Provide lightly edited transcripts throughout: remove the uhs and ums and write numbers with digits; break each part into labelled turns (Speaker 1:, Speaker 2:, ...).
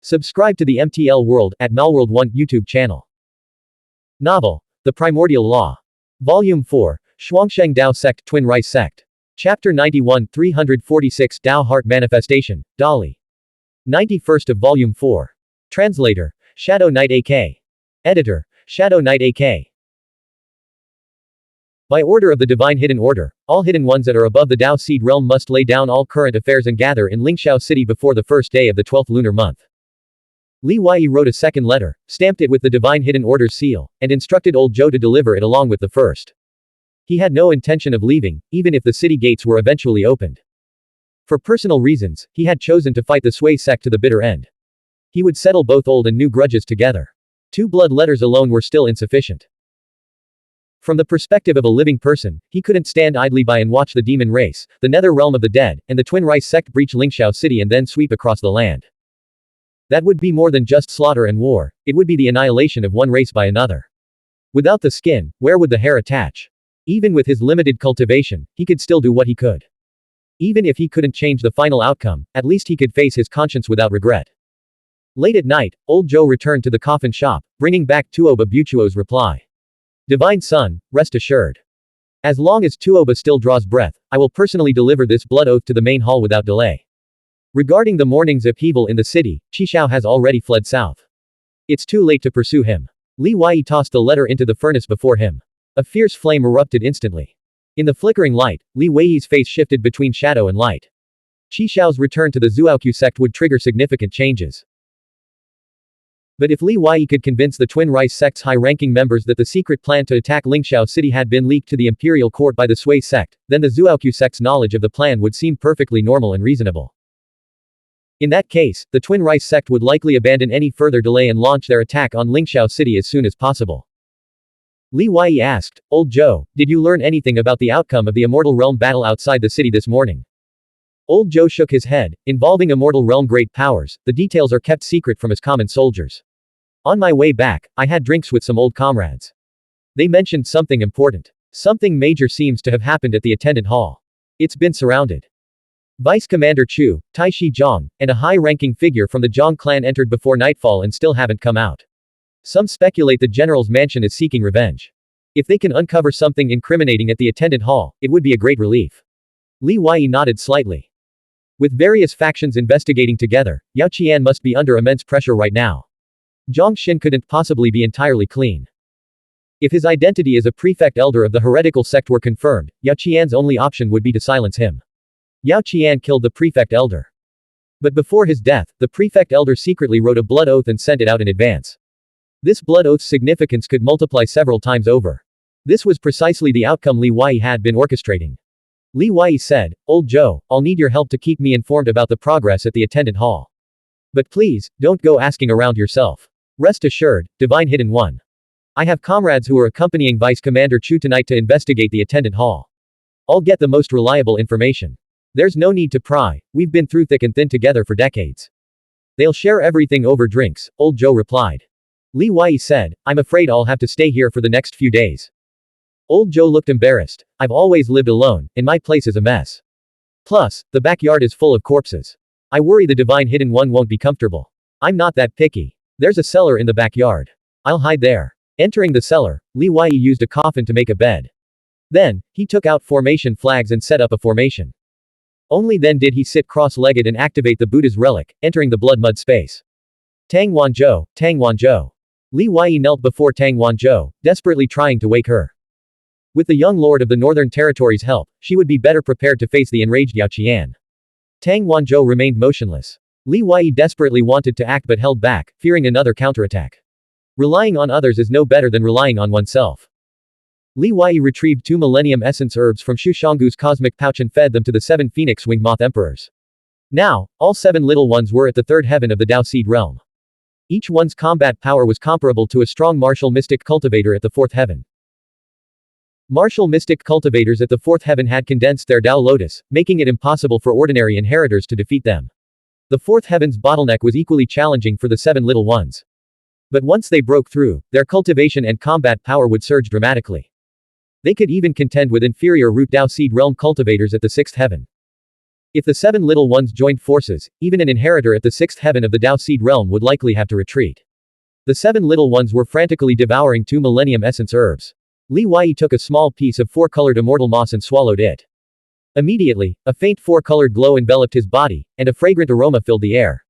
Speaker 1: Subscribe to the MTL World at Malworld 1 YouTube channel. Novel, The Primordial Law. Volume 4, Xuansheng Dao Sect Twin Rice Sect. Chapter 91 346 Dao Heart Manifestation, Dali. 91st of Volume 4. Translator, Shadow Knight AK. Editor, Shadow Knight AK. By order of the Divine Hidden Order, all hidden ones that are above the Dao Seed Realm must lay down all current affairs and gather in Lingxiao City before the first day of the 12th lunar month. Li Wei wrote a second letter, stamped it with the Divine Hidden Order's seal, and instructed old Zhou to deliver it along with the first. He had no intention of leaving, even if the city gates were eventually opened. For personal reasons, he had chosen to fight the Sui sect to the bitter end. He would settle both old and new grudges together. 2 blood letters alone were still insufficient. From the perspective of a living person, he couldn't stand idly by and watch the demon race, the nether realm of the dead, and the Twin Rice sect breach Lingxiao City and then sweep across the land. That would be more than just slaughter and war, it would be the annihilation of one race by another. Without the skin, where would the hair attach? Even with his limited cultivation, he could still do what he could. Even if he couldn't change the final outcome, at least he could face his conscience without regret. Late at night, old Zhou returned to the coffin shop, bringing back Tuoba Buchuo's reply. Divine Son, rest assured. As long as Tuoba still draws breath, I will personally deliver this blood oath to the main hall without delay. Regarding the morning's upheaval in the city, Qishao has already fled south. It's too late to pursue him. Li Wei tossed the letter into the furnace before him. A fierce flame erupted instantly. In the flickering light, Li Wei's face shifted between shadow and light. Qishao's return to the Zuoqiu sect would trigger significant changes. But if Li Wei could convince the Twin Rice sect's high-ranking members that the secret plan to attack Lingxiao City had been leaked to the imperial court by the Sui sect, then the Zuoqiu sect's knowledge of the plan would seem perfectly normal and reasonable. In that case, the Twin Rice sect would likely abandon any further delay and launch their attack on Lingxiao City as soon as possible. Li Wei asked, Old Zhou, did you learn anything about the outcome of the Immortal Realm battle outside the city this morning? Old Zhou shook his head. Involving Immortal Realm great powers, the details are kept secret from us common soldiers. On my way back, I had drinks with some old comrades. They mentioned something important. Something major seems to have happened at the attendant hall. It's been surrounded. Vice Commander Chu, Taishi Zhang, and a high-ranking figure from the Zhang clan entered before nightfall and still haven't come out. Some speculate the general's mansion is seeking revenge. If they can uncover something incriminating at the attendant hall, it would be a great relief. Li Wei nodded slightly. With various factions investigating together, Yao Qian must be under immense pressure right now. Zhang Xin couldn't possibly be entirely clean. If his identity as a prefect elder of the heretical sect were confirmed, Yao Qian's only option would be to silence him. Yao Qian killed the prefect elder. But before his death, the prefect elder secretly wrote a blood oath and sent it out in advance. This blood oath's significance could multiply several times over. This was precisely the outcome Li Wei had been orchestrating. Li Wei said, Old Zhou, I'll need your help to keep me informed about the progress at the attendant hall. But please, don't go asking around yourself. Rest assured, Divine Hidden One. I have comrades who are accompanying Vice Commander Chu tonight to investigate the attendant hall. I'll get the most reliable information. There's no need to pry, we've been through thick and thin together for decades. They'll share everything over drinks, Old Zhou replied. Li Wei said, I'm afraid I'll have to stay here for the next few days. Old Zhou looked embarrassed. I've always lived alone, and my place is a mess. Plus, the backyard is full of corpses. I worry the Divine Hidden One won't be comfortable. I'm not that picky. There's a cellar in the backyard. I'll hide there. Entering the cellar, Li Wei used a coffin to make a bed. Then, he took out formation flags and set up a formation. Only then did he sit cross-legged and activate the Buddha's relic, entering the blood mud space. Tang Wanzhou, Tang Wanzhou. Li Wei knelt before Tang Wanzhou, desperately trying to wake her. With the young lord of the Northern Territory's help, she would be better prepared to face the enraged Yao Qian. Tang Wanzhou remained motionless. Li Wei desperately wanted to act but held back, fearing another counterattack. Relying on others is no better than relying on oneself. Li Wei retrieved 2 Millennium Essence herbs from Shu Shanggu's cosmic pouch and fed them to the 7 phoenix-winged moth emperors. Now, all 7 little ones were at the 3rd heaven of the Dao Seed Realm. Each one's combat power was comparable to a strong martial mystic cultivator at the 4th heaven. Martial mystic cultivators at the 4th heaven had condensed their Dao Lotus, making it impossible for ordinary inheritors to defeat them. The 4th heaven's bottleneck was equally challenging for the 7 little ones. But once they broke through, their cultivation and combat power would surge dramatically. They could even contend with inferior root Dao Seed Realm cultivators at the 6th heaven. If the 7 little ones joined forces, even an inheritor at the 6th heaven of the Dao Seed realm would likely have to retreat. The 7 little ones were frantically devouring 2 millennium essence herbs. Li Wei took a small piece of 4-colored immortal moss and swallowed it. Immediately, a faint 4-colored glow enveloped his body, and a fragrant aroma filled the air.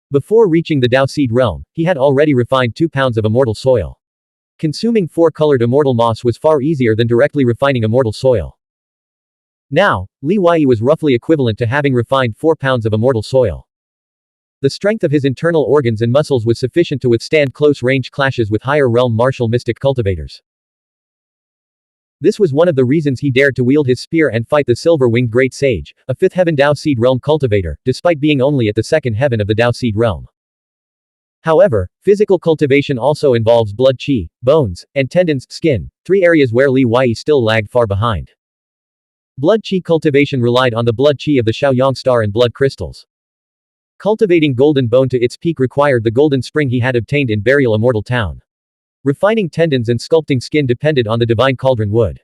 Speaker 1: Before reaching the Dao Seed realm, he had already refined 2 pounds of immortal soil. Consuming 4-colored immortal moss was far easier than directly refining immortal soil. Now, Li Wei was roughly equivalent to having refined 4 pounds of immortal soil. The strength of his internal organs and muscles was sufficient to withstand close-range clashes with higher realm martial mystic cultivators. This was one of the reasons he dared to wield his spear and fight the silver-winged great sage, a 5th heaven Dao Seed realm cultivator, despite being only at the 2nd heaven of the Dao Seed realm. However, physical cultivation also involves blood qi, bones, and tendons, skin, 3 areas where Li Wei still lagged far behind. Blood qi cultivation relied on the blood qi of the Shaoyang star and blood crystals. Cultivating golden bone to its peak required the golden spring he had obtained in Burial Immortal Town. Refining tendons and sculpting skin depended on the divine cauldron wood.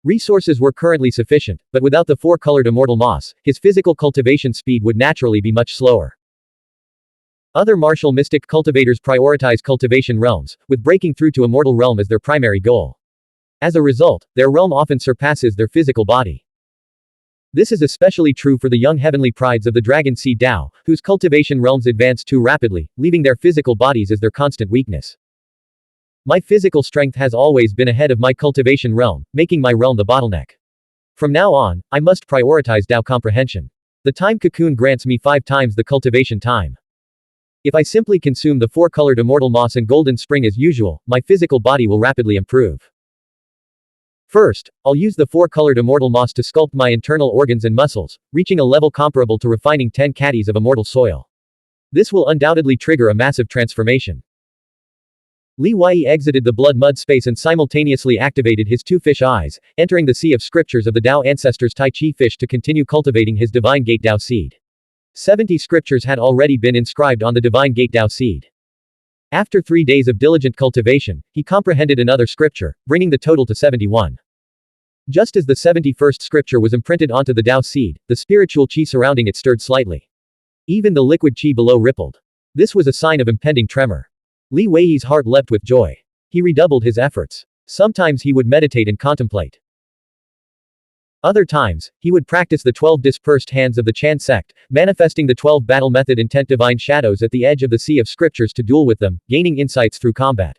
Speaker 1: Resources were currently sufficient, but without the 4-colored immortal moss, his physical cultivation speed would naturally be much slower. Other martial mystic cultivators prioritize cultivation realms, with breaking through to immortal realm as their primary goal. As a result, their realm often surpasses their physical body. This is especially true for the young heavenly prides of the Dragon Seed Dao, whose cultivation realms advance too rapidly, leaving their physical bodies as their constant weakness. My physical strength has always been ahead of my cultivation realm, making my realm the bottleneck. From now on, I must prioritize Dao comprehension. The time cocoon grants me 5 times the cultivation time. If I simply consume the 4-colored immortal moss and golden spring as usual, my physical body will rapidly improve. First, I'll use the 4-colored immortal moss to sculpt my internal organs and muscles, reaching a level comparable to refining 10 caddies of immortal soil. This will undoubtedly trigger a massive transformation. Li Wei exited the blood mud space and simultaneously activated his 2 fish eyes, entering the sea of scriptures of the Dao ancestors Tai Chi fish to continue cultivating his divine gate Dao seed. 70 scriptures had already been inscribed on the divine gate Dao seed. After 3 days of diligent cultivation, he comprehended another scripture, bringing the total to 71. Just as the 71st scripture was imprinted onto the Dao seed, the spiritual qi surrounding it stirred slightly. Even the liquid qi below rippled. This was a sign of impending tremor. Li Wei's heart leapt with joy. He redoubled his efforts. Sometimes he would meditate and contemplate. Other times, he would practice the 12 dispersed hands of the Chan sect, manifesting the 12 battle method intent divine shadows at the edge of the sea of scriptures to duel with them, gaining insights through combat.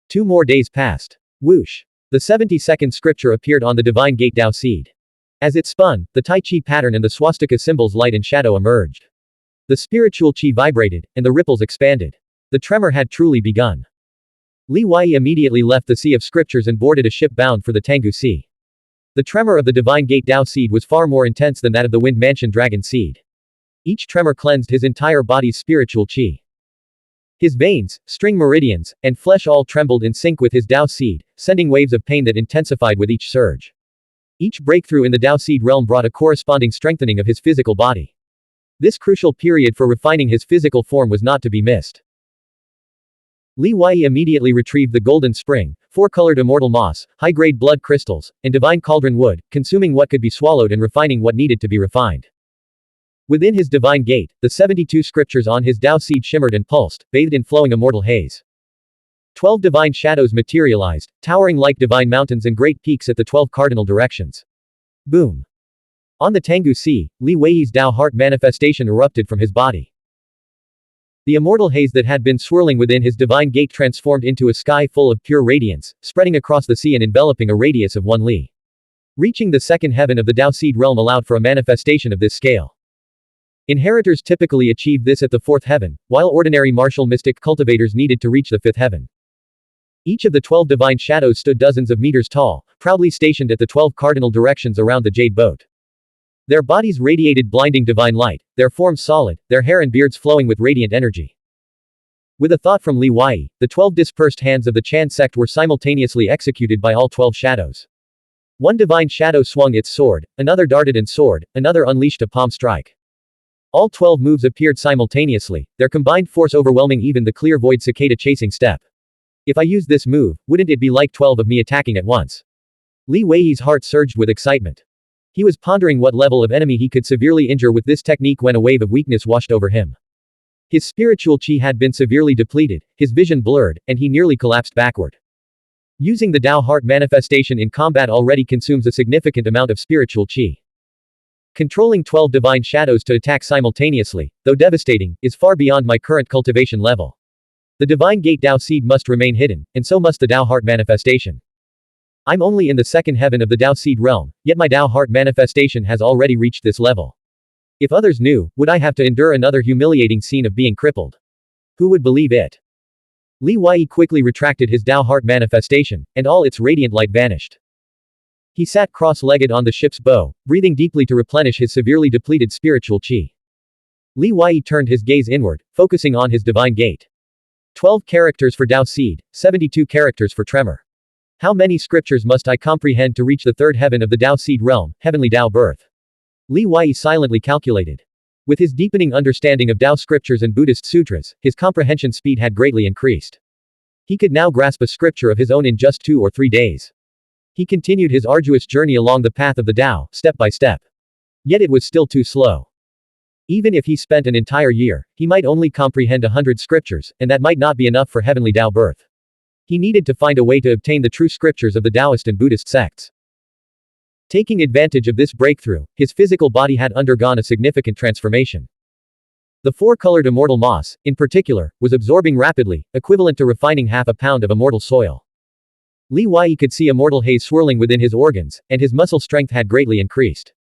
Speaker 1: 2 more days passed. Whoosh! The 72nd scripture appeared on the divine gate Dao seed. As it spun, the Tai Chi pattern and the swastika symbols light and shadow emerged. The spiritual qi vibrated, and the ripples expanded. The tremor had truly begun. Li Wei immediately left the sea of scriptures and boarded a ship bound for the Tanggu Sea. The tremor of the divine gate Dao seed was far more intense than that of the wind mansion dragon seed. Each tremor cleansed his entire body's spiritual qi. His veins, string meridians, and flesh all trembled in sync with his Dao seed, sending waves of pain that intensified with each surge. Each breakthrough in the Dao seed realm brought a corresponding strengthening of his physical body. This crucial period for refining his physical form was not to be missed. Li Wei immediately retrieved the golden spring, 4-colored immortal moss, high-grade blood crystals, and divine cauldron wood, consuming what could be swallowed and refining what needed to be refined. Within his divine gate, the 72 scriptures on his Dao seed shimmered and pulsed, bathed in flowing immortal haze. 12 divine shadows materialized, towering like divine mountains and great peaks at the 12 cardinal directions. Boom! On the Tanggu Sea, Li Wei's Dao heart manifestation erupted from his body. The immortal haze that had been swirling within his divine gate transformed into a sky full of pure radiance, spreading across the sea and enveloping a radius of 1 li. Reaching the 2nd heaven of the Dao seed realm allowed for a manifestation of this scale. Inheritors typically achieved this at the 4th heaven, while ordinary martial mystic cultivators needed to reach the 5th heaven. Each of the 12 divine shadows stood dozens of meters tall, proudly stationed at the 12 cardinal directions around the jade boat. Their bodies radiated blinding divine light, their forms solid, their hair and beards flowing with radiant energy. With a thought from Li Wei, the 12 dispersed hands of the Chan sect were simultaneously executed by all 12 shadows. One divine shadow swung its sword, another darted and soared, another unleashed a palm strike. All 12 moves appeared simultaneously, their combined force overwhelming even the clear void cicada chasing step. If I use this move, wouldn't it be like 12 of me attacking at once? Li Wei's heart surged with excitement. He was pondering what level of enemy he could severely injure with this technique when a wave of weakness washed over him. His spiritual qi had been severely depleted, his vision blurred, and he nearly collapsed backward. Using the Tao Heart manifestation in combat already consumes a significant amount of spiritual qi. Controlling 12 divine shadows to attack simultaneously, though devastating, is far beyond my current cultivation level. The divine gate Tao seed must remain hidden, and so must the Tao Heart manifestation. I'm only in the second heaven of the Tao seed realm, yet my Tao Heart manifestation has already reached this level. If others knew, would I have to endure another humiliating scene of being crippled? Who would believe it? Li Wei quickly retracted his Tao Heart manifestation, and all its radiant light vanished. He sat cross-legged on the ship's bow, breathing deeply to replenish his severely depleted spiritual qi. Li Wei turned his gaze inward, focusing on his divine gate. 12 characters for Tao seed, 72 characters for tremor. How many scriptures must I comprehend to reach the third heaven of the Tao seed realm, heavenly Tao birth? Li Wei silently calculated. With his deepening understanding of Tao scriptures and Buddhist sutras, his comprehension speed had greatly increased. He could now grasp a scripture of his own in just 2 or 3 days. He continued his arduous journey along the path of the Tao, step by step. Yet it was still too slow. Even if he spent an entire year, he might only comprehend 100 scriptures, and that might not be enough for heavenly Tao birth. He needed to find a way to obtain the true scriptures of the Taoist and Buddhist sects. Taking advantage of this breakthrough, his physical body had undergone a significant transformation. The 4-colored immortal moss, in particular, was absorbing rapidly, equivalent to refining half a pound of immortal soil. Li Wei could see immortal haze swirling within his organs, and his muscle strength had greatly increased.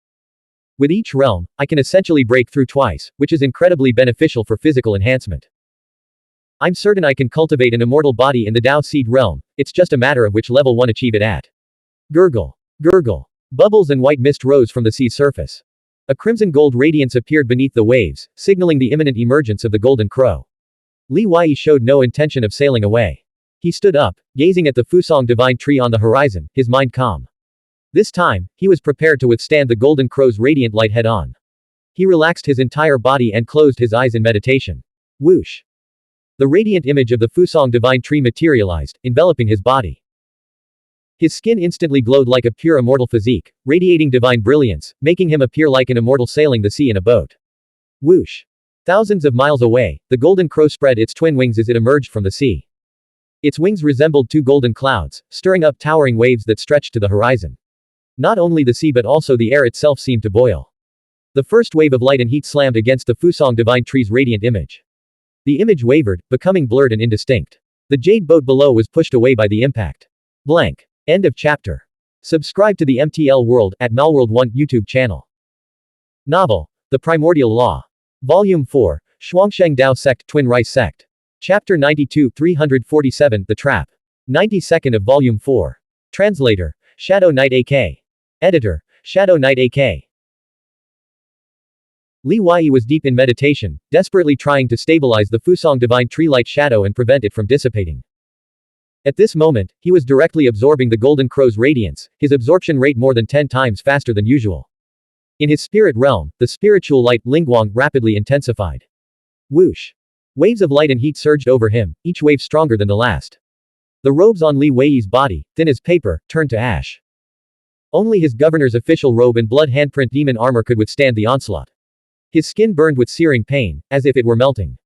Speaker 1: With each realm, I can essentially break through twice, which is incredibly beneficial for physical enhancement. I'm certain I can cultivate an immortal body in the Tao seed realm, it's just a matter of which level one achieve it at. Gurgle. Gurgle. Bubbles and white mist rose from the sea's surface. A crimson-gold radiance appeared beneath the waves, signaling the imminent emergence of the golden crow. Li Wei showed no intention of sailing away. He stood up, gazing at the Fusong divine tree on the horizon, his mind calm. This time, he was prepared to withstand the golden crow's radiant light head-on. He relaxed his entire body and closed his eyes in meditation. Whoosh! The radiant image of the Fusong divine tree materialized, enveloping his body. His skin instantly glowed like a pure immortal physique, radiating divine brilliance, making him appear like an immortal sailing the sea in a boat. Whoosh! Thousands of miles away, the golden crow spread its twin wings as it emerged from the sea. Its wings resembled 2 golden clouds, stirring up towering waves that stretched to the horizon. Not only the sea but also the air itself seemed to boil. The first wave of light and heat slammed against the Fusong divine tree's radiant image. The image wavered, becoming blurred and indistinct. The jade boat below was pushed away by the impact. Blank. End of chapter. Subscribe to the MTL World at Malworld 1 YouTube channel. Novel. The Primordial Law. Volume 4, Xuansheng Dao Sect Twin Rice Sect. Chapter 92 347 The Trap. 92nd of Volume 4. Translator. Shadow Knight AK. Editor. Shadow Knight AK. Li Wei was deep in meditation, desperately trying to stabilize the Fusong divine tree light shadow and prevent it from dissipating. At this moment, he was directly absorbing the golden crow's radiance, his absorption rate more than 10 times faster than usual. In his spirit realm, the spiritual light, Lingguang, rapidly intensified. Whoosh! Waves of light and heat surged over him, each wave stronger than the last. The robes on Li Wei's body, thin as paper, turned to ash. Only his governor's official robe and blood handprint demon armor could withstand the onslaught. His skin burned with searing pain, as if it were melting.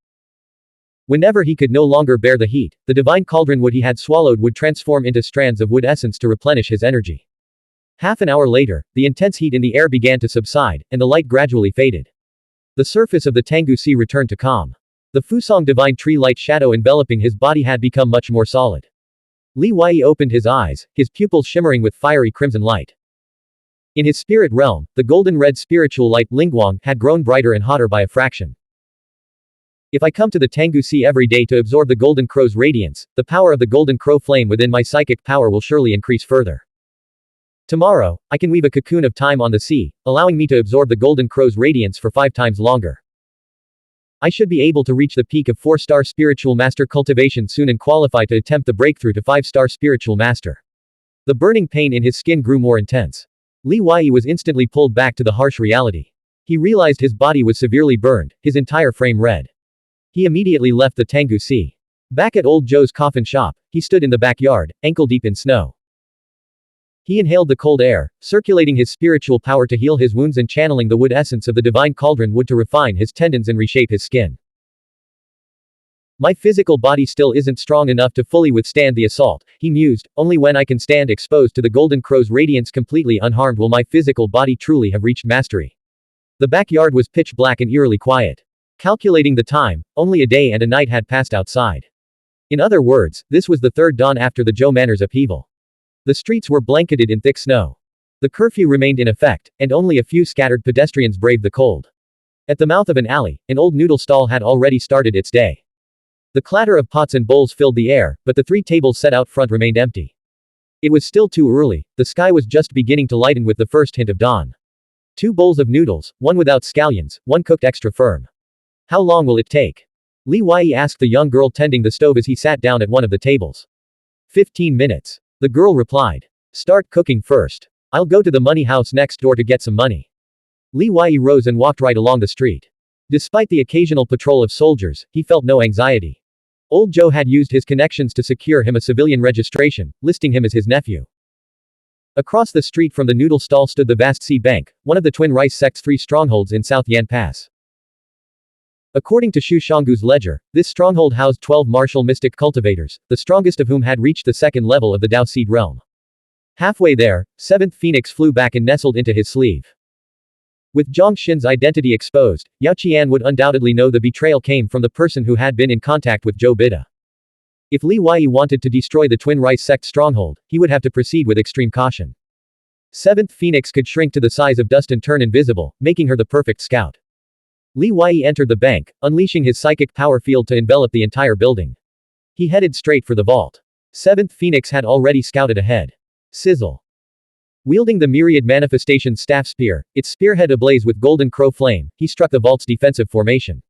Speaker 1: Whenever he could no longer bear the heat, the divine cauldron wood he had swallowed would transform into strands of wood essence to replenish his energy. Half an hour later, the intense heat in the air began to subside, and the light gradually faded. The surface of the Tanggu Sea returned to calm. The Fusong divine tree light shadow enveloping his body had become much more solid. Li Wei opened his eyes, his pupils shimmering with fiery crimson light. In his spirit realm, the golden red spiritual light, Lingguang, had grown brighter and hotter by a fraction. If I come to the Tanggu Sea every day to absorb the golden crow's radiance, the power of the golden crow flame within my psychic power will surely increase further. Tomorrow, I can weave a cocoon of time on the sea, allowing me to absorb the golden crow's radiance for 5 times longer. I should be able to reach the peak of 4-star spiritual master cultivation soon and qualify to attempt the breakthrough to 5-star spiritual master. The burning pain in his skin grew more intense. Li Wei was instantly pulled back to the harsh reality. He realized his body was severely burned, his entire frame red. He immediately left the Tanggu Sea. Back at Old Joe's coffin shop, he stood in the backyard, ankle-deep in snow. He inhaled the cold air, circulating his spiritual power to heal his wounds and channeling the wood essence of the divine cauldron wood to refine his tendons and reshape his skin. My physical body still isn't strong enough to fully withstand the assault, he mused. Only when I can stand exposed to the golden crow's radiance completely unharmed will my physical body truly have reached mastery. The backyard was pitch black and eerily quiet. Calculating the time, only a day and a night had passed outside. In other words, this was the third dawn after the Zhou Manor's upheaval. The streets were blanketed in thick snow. The curfew remained in effect, and only a few scattered pedestrians braved the cold. At the mouth of an alley, an old noodle stall had already started its day. The clatter of pots and bowls filled the air, but the 3 tables set out front remained empty. It was still too early, the sky was just beginning to lighten with the first hint of dawn. 2 bowls of noodles, one without scallions, one cooked extra firm. How long will it take? Li Wei asked the young girl tending the stove as he sat down at one of the tables. 15 minutes. The girl replied. Start cooking first. I'll go to the money house next door to get some money. Li Wei rose and walked right along the street. Despite the occasional patrol of soldiers, he felt no anxiety. Old Zhou had used his connections to secure him a civilian registration, listing him as his nephew. Across the street from the noodle stall stood the vast Sea Bank, one of the Twin Rice sect's 3 strongholds in South Yan Pass. According to Xu Shanggu's ledger, this stronghold housed 12 martial mystic cultivators, the strongest of whom had reached the 2nd level of the Dao Seed realm. Halfway there, 7th Phoenix flew back and nestled into his sleeve. With Zhang Xin's identity exposed, Yao Qian would undoubtedly know the betrayal came from the person who had been in contact with Zhou Bida. If Li Wei wanted to destroy the Twin Rice sect stronghold, he would have to proceed with extreme caution. 7th Phoenix could shrink to the size of dust and turn invisible, making her the perfect scout. Li Wei entered the bank, unleashing his psychic power field to envelop the entire building. He headed straight for the vault. 7th Phoenix had already scouted ahead. Sizzle. Wielding the myriad manifestation staff spear, its spearhead ablaze with golden crow flame, he struck the vault's defensive formation.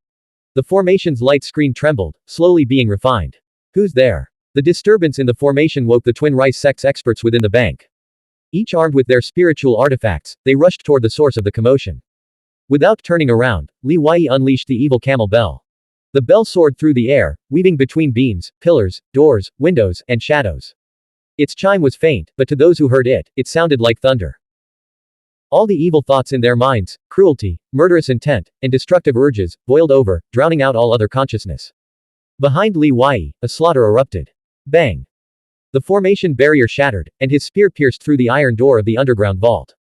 Speaker 1: The formation's light screen trembled, slowly being refined. Who's there? The disturbance in the formation woke the Twin Rice sect's experts within the bank. Each armed with their spiritual artifacts, they rushed toward the source of the commotion. Without turning around, Li Wei unleashed the evil camel bell. The bell soared through the air, weaving between beams, pillars, doors, windows, and shadows. Its chime was faint, but to those who heard it, it sounded like thunder. All the evil thoughts in their minds, cruelty, murderous intent, and destructive urges, boiled over, drowning out all other consciousness. Behind Li Wei, a slaughter erupted. Bang! The formation barrier shattered, and his spear pierced through the iron door of the underground vault.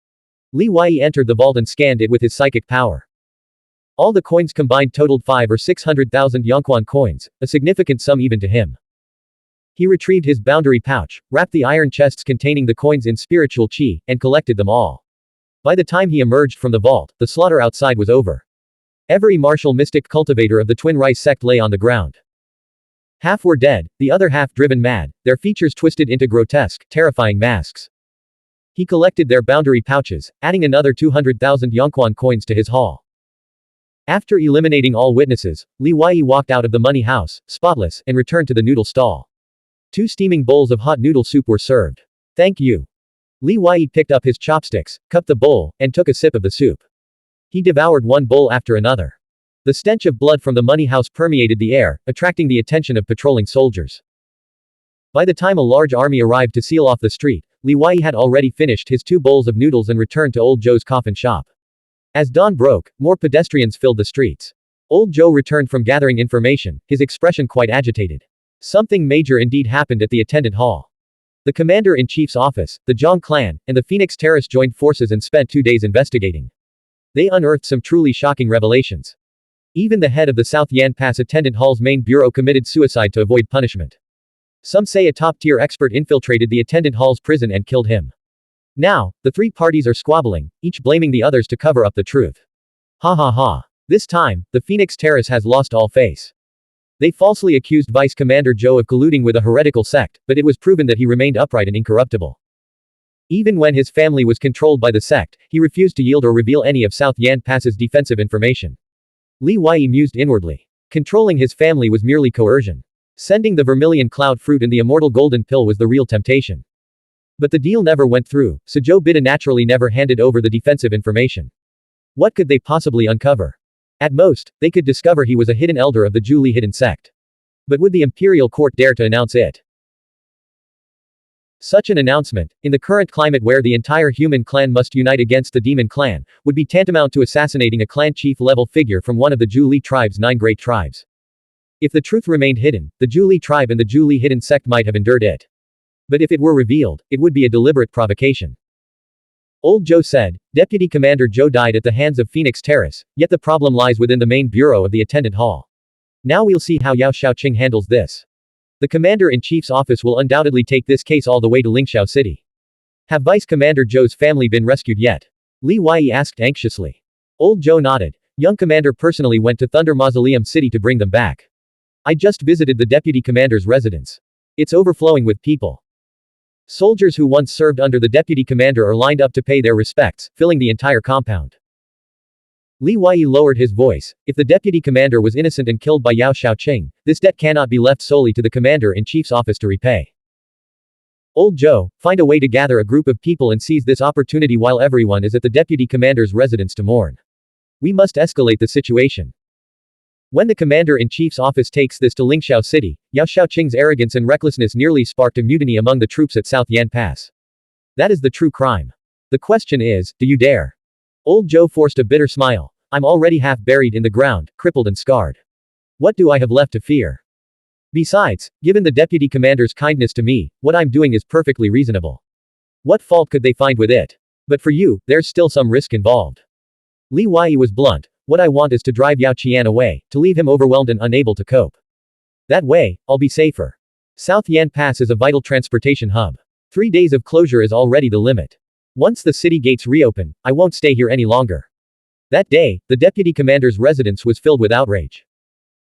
Speaker 1: Li Wei entered the vault and scanned it with his psychic power. All the coins combined totaled 5 or 600,000 Xuanhuan coins, a significant sum even to him. He retrieved his boundary pouch, wrapped the iron chests containing the coins in spiritual qi, and collected them all. By the time he emerged from the vault, the slaughter outside was over. Every martial mystic cultivator of the Twin Rice sect lay on the ground. Half were dead, the other half driven mad, their features twisted into grotesque, terrifying masks. He collected their boundary pouches, adding another 200,000 Xuanhuan coins to his haul. After eliminating all witnesses, Li Wei walked out of the money house, spotless, and returned to the noodle stall. 2 steaming bowls of hot noodle soup were served. Thank you. Li Wei picked up his chopsticks, cupped the bowl, and took a sip of the soup. He devoured one bowl after another. The stench of blood from the money house permeated the air, attracting the attention of patrolling soldiers. By the time a large army arrived to seal off the street, Li Wei had already finished his 2 bowls of noodles and returned to Old Zhou's coffin shop. As dawn broke, more pedestrians filled the streets. Old Zhou returned from gathering information, his expression quite agitated. Something major indeed happened at the attendant hall. The commander-in-chief's office, the Zhang clan, and the Phoenix Terrace joined forces and spent 2 days investigating. They unearthed some truly shocking revelations. Even the head of the South Yan Pass attendant hall's main bureau committed suicide to avoid punishment. Some say a top-tier expert infiltrated the attendant hall's prison and killed him. Now, the 3 parties are squabbling, each blaming the others to cover up the truth. Ha ha ha. This time, the Phoenix Terrace has lost all face. They falsely accused Vice Commander Zhou of colluding with a heretical sect, but it was proven that he remained upright and incorruptible. Even when his family was controlled by the sect, he refused to yield or reveal any of South Yan Pass's defensive information. Li Wei mused inwardly. Controlling his family was merely coercion. Sending the vermilion cloud fruit and the immortal golden pill was the real temptation. But the deal never went through, so Zhou Bida naturally never handed over the defensive information. What could they possibly uncover? At most, they could discover he was a hidden elder of the Zhu Li hidden sect. But would the imperial court dare to announce it? Such an announcement, in the current climate where the entire human clan must unite against the demon clan, would be tantamount to assassinating a clan chief level figure from one of the Zhu Li tribe's 9 great tribes. If the truth remained hidden, the Zhu Li tribe and the Zhu Li hidden sect might have endured it. But if it were revealed, it would be a deliberate provocation. Old Zhou said, Deputy Commander Zhou died at the hands of Phoenix Terrace, yet the problem lies within the main bureau of the attendant hall. Now we'll see how Yao Shaoqing handles this. The Commander-in-Chief's office will undoubtedly take this case all the way to Lingxiao City. Have Vice Commander Zhou's family been rescued yet? Li Wei asked anxiously. Old Zhou nodded. Young Commander personally went to Thunder Mausoleum City to bring them back. I just visited the Deputy Commander's residence. It's overflowing with people. Soldiers who once served under the Deputy Commander are lined up to pay their respects, filling the entire compound. Li Wei lowered his voice. If the Deputy Commander was innocent and killed by Yao Shaoqing, this debt cannot be left solely to the Commander-in-Chief's office to repay. Old Zhou, find a way to gather a group of people and seize this opportunity while everyone is at the Deputy Commander's residence to mourn. We must escalate the situation. When the Commander-in-Chief's office takes this to Lingxiao City, Yao Shaoqing's arrogance and recklessness nearly sparked a mutiny among the troops at South Yan Pass. That is the true crime. The question is, do you dare? Old Zhou forced a bitter smile. I'm already half buried in the ground, crippled and scarred. What do I have left to fear? Besides, given the Deputy Commander's kindness to me, what I'm doing is perfectly reasonable. What fault could they find with it? But for you, there's still some risk involved. Li Wei was blunt. What I want is to drive Yao Qian away, to leave him overwhelmed and unable to cope. That way, I'll be safer. South Yan Pass is a vital transportation hub. 3 days of closure is already the limit. Once the city gates reopen, I won't stay here any longer. That day, the Deputy Commander's residence was filled with outrage.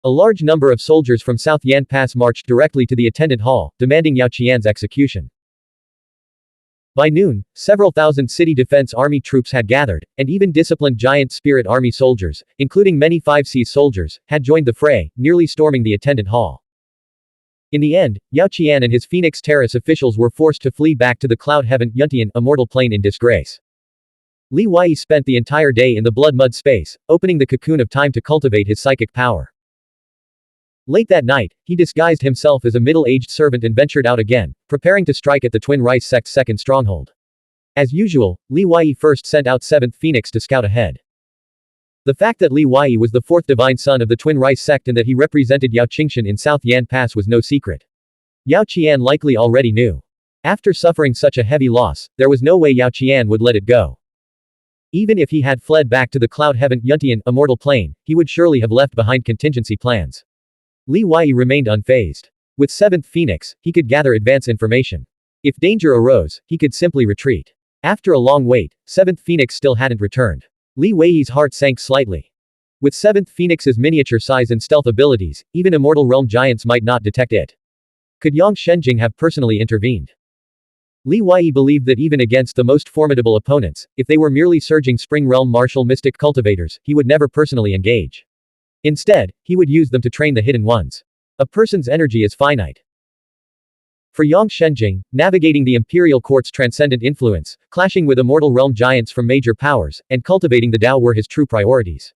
Speaker 1: A large number of soldiers from South Yan Pass marched directly to the attendant hall, demanding Yao Qian's execution. By noon, several thousand city defense army troops had gathered, and even disciplined giant spirit army soldiers, including many 5C soldiers, had joined the fray, nearly storming the attendant hall. In the end, Yao Qian and his Phoenix Terrace officials were forced to flee back to the Cloud Heaven Yuntian immortal plane in disgrace. Li Wei spent the entire day in the blood mud space, opening the cocoon of time to cultivate his psychic power. Late that night, he disguised himself as a middle-aged servant and ventured out again, preparing to strike at the Twin Rice sect's second stronghold. As usual, Li Wei first sent out 7th Phoenix to scout ahead. The fact that Li Wei was the 4th divine son of the Twin Rice sect and that he represented Yao Qingshan in South Yan Pass was no secret. Yao Qian likely already knew. After suffering such a heavy loss, there was no way Yao Qian would let it go. Even if he had fled back to the Cloud Heaven Yuntian immortal plane, he would surely have left behind contingency plans. Li Wei remained unfazed. With 7th Phoenix, he could gather advance information. If danger arose, he could simply retreat. After a long wait, 7th Phoenix still hadn't returned. Li Wei's heart sank slightly. With 7th Phoenix's miniature size and stealth abilities, even immortal realm giants might not detect it. Could Yang Shenjing have personally intervened? Li Wei believed that even against the most formidable opponents, if they were merely surging spring realm martial mystic cultivators, he would never personally engage. Instead, he would use them to train the hidden ones. A person's energy is finite. For Yang Shenjing, navigating the Imperial Court's transcendent influence, clashing with immortal realm giants from major powers, and cultivating the Dao were his true priorities.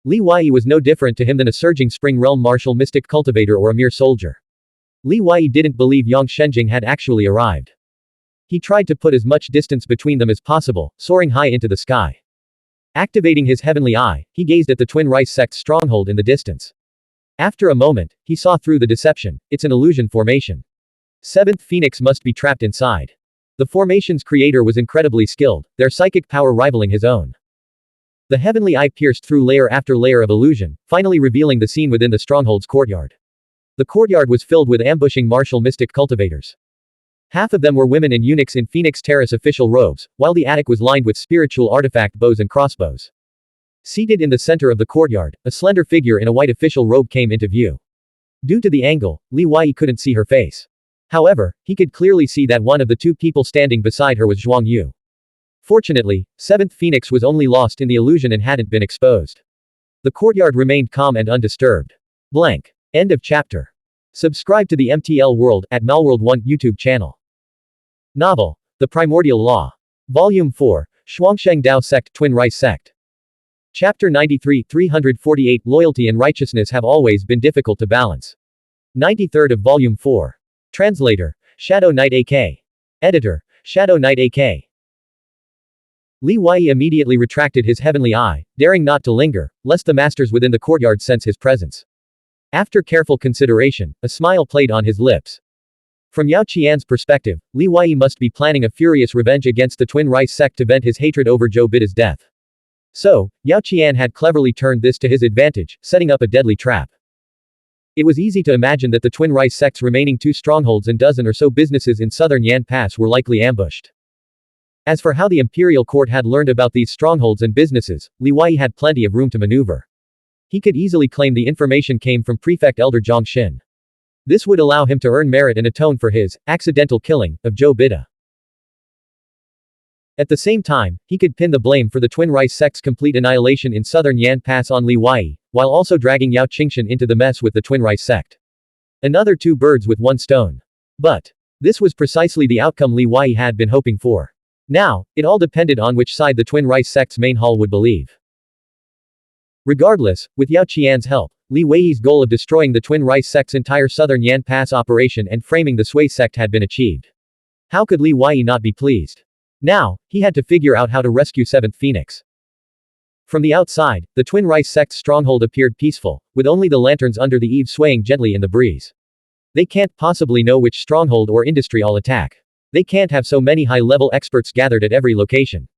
Speaker 1: Li Wei was no different to him than a surging spring realm martial mystic cultivator or a mere soldier. Li Wei didn't believe Yang Shenjing had actually arrived. He tried to put as much distance between them as possible, soaring high into the sky. Activating his heavenly eye, he gazed at the Twin Rice sect's stronghold in the distance. After a moment, he saw through the deception. It's an illusion formation. 7th Phoenix must be trapped inside. The formation's creator was incredibly skilled, their psychic power rivaling his own. The heavenly eye pierced through layer after layer of illusion, finally revealing the scene within the stronghold's courtyard. The courtyard was filled with ambushing martial mystic cultivators. Half of them were women and eunuchs in Phoenix Terrace official robes, while the attic was lined with spiritual artifact bows and crossbows. Seated in the center of the courtyard, a slender figure in a white official robe came into view. Due to the angle, Li Wei couldn't see her face. However, he could clearly see that one of the 2 people standing beside her was Zhuang Yu. Fortunately, 7th Phoenix was only lost in the illusion and hadn't been exposed. The courtyard remained calm and undisturbed. Blank. End of chapter. Subscribe to the MTL World at Malworld 1 YouTube channel. Novel. The Primordial Law. Volume 4, Xuansheng Dao Sect Twin Rice Sect. Chapter 93 348 Loyalty and righteousness have always been difficult to balance. 93rd of Volume 4. Translator. Shadow Knight AK. Editor, Shadow Knight AK. Li Wei immediately retracted his heavenly eye, daring not to linger, lest the masters within the courtyard sense his presence. After careful consideration, a smile played on his lips. From Yao Qian's perspective, Li Wei must be planning a furious revenge against the Twin Rice sect to vent his hatred over Zhou Bida's death. So, Yao Qian had cleverly turned this to his advantage, setting up a deadly trap. It was easy to imagine that the Twin Rice sect's remaining 2 strongholds and dozen or so businesses in southern Yan Pass were likely ambushed. As for how the imperial court had learned about these strongholds and businesses, Li Wei had plenty of room to maneuver. He could easily claim the information came from Prefect Elder Zhang Xin. This would allow him to earn merit and atone for his accidental killing of Zhou Bida. At the same time, he could pin the blame for the Twin Rice sect's complete annihilation in southern Yan Pass on Li Wei, while also dragging Yao Qingshan into the mess with the Twin Rice sect. Another 2 birds with 1 stone. But this was precisely the outcome Li Wei had been hoping for. Now, it all depended on which side the Twin Rice sect's main hall would believe. Regardless, with Yao Qian's help, Li Wei's goal of destroying the Twin Rice sect's entire southern Yan Pass operation and framing the Sui sect had been achieved. How could Li Wei not be pleased? Now, he had to figure out how to rescue 7th Phoenix. From the outside, the Twin Rice sect's stronghold appeared peaceful, with only the lanterns under the eaves swaying gently in the breeze. They can't possibly know which stronghold or industry I'll attack. They can't have so many high-level experts gathered at every location.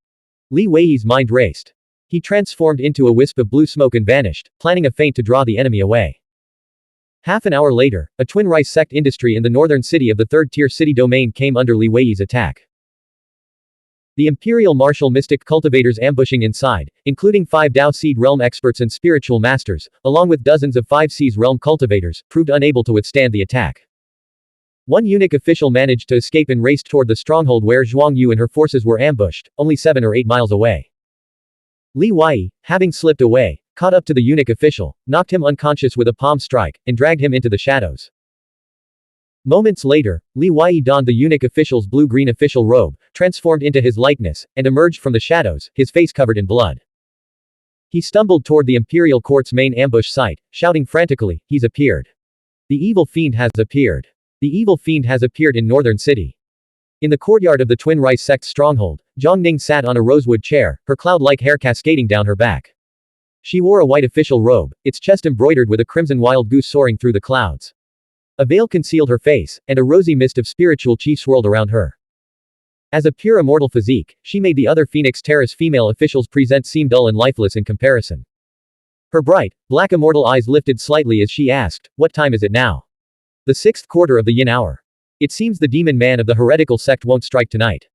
Speaker 1: Li Wei's mind raced. He transformed into a wisp of blue smoke and vanished, planning a feint to draw the enemy away. Half an hour later, a Twin Rice sect industry in the northern city of the 3rd-tier city domain came under Li Wei's attack. The Imperial Martial Mystic cultivators ambushing inside, including 5 Dao Seed Realm experts and spiritual masters, along with dozens of 5 Seas Realm cultivators, proved unable to withstand the attack. One eunuch official managed to escape and raced toward the stronghold where Xuanhuan and her forces were ambushed, only 7 or 8 miles away. Li Wei, having slipped away, caught up to the eunuch official, knocked him unconscious with a palm strike, and dragged him into the shadows. Moments later, Li Wei donned the eunuch official's blue-green official robe, transformed into his likeness, and emerged from the shadows, his face covered in blood. He stumbled toward the imperial court's main ambush site, shouting frantically, "He's appeared. The evil fiend has appeared. The evil fiend has appeared in northern city." In the courtyard of the Twin Rice sect stronghold, Zhang Ning sat on a rosewood chair, her cloud-like hair cascading down her back. She wore a white official robe, its chest embroidered with a crimson wild goose soaring through the clouds. A veil concealed her face, and a rosy mist of spiritual chi swirled around her. As a pure immortal physique, she made the other Phoenix Terrace female officials present seem dull and lifeless in comparison. Her bright, black immortal eyes lifted slightly as she asked, "What time is it now?" "The 6th quarter of the yin hour. It seems the demon man of the heretical sect won't strike tonight."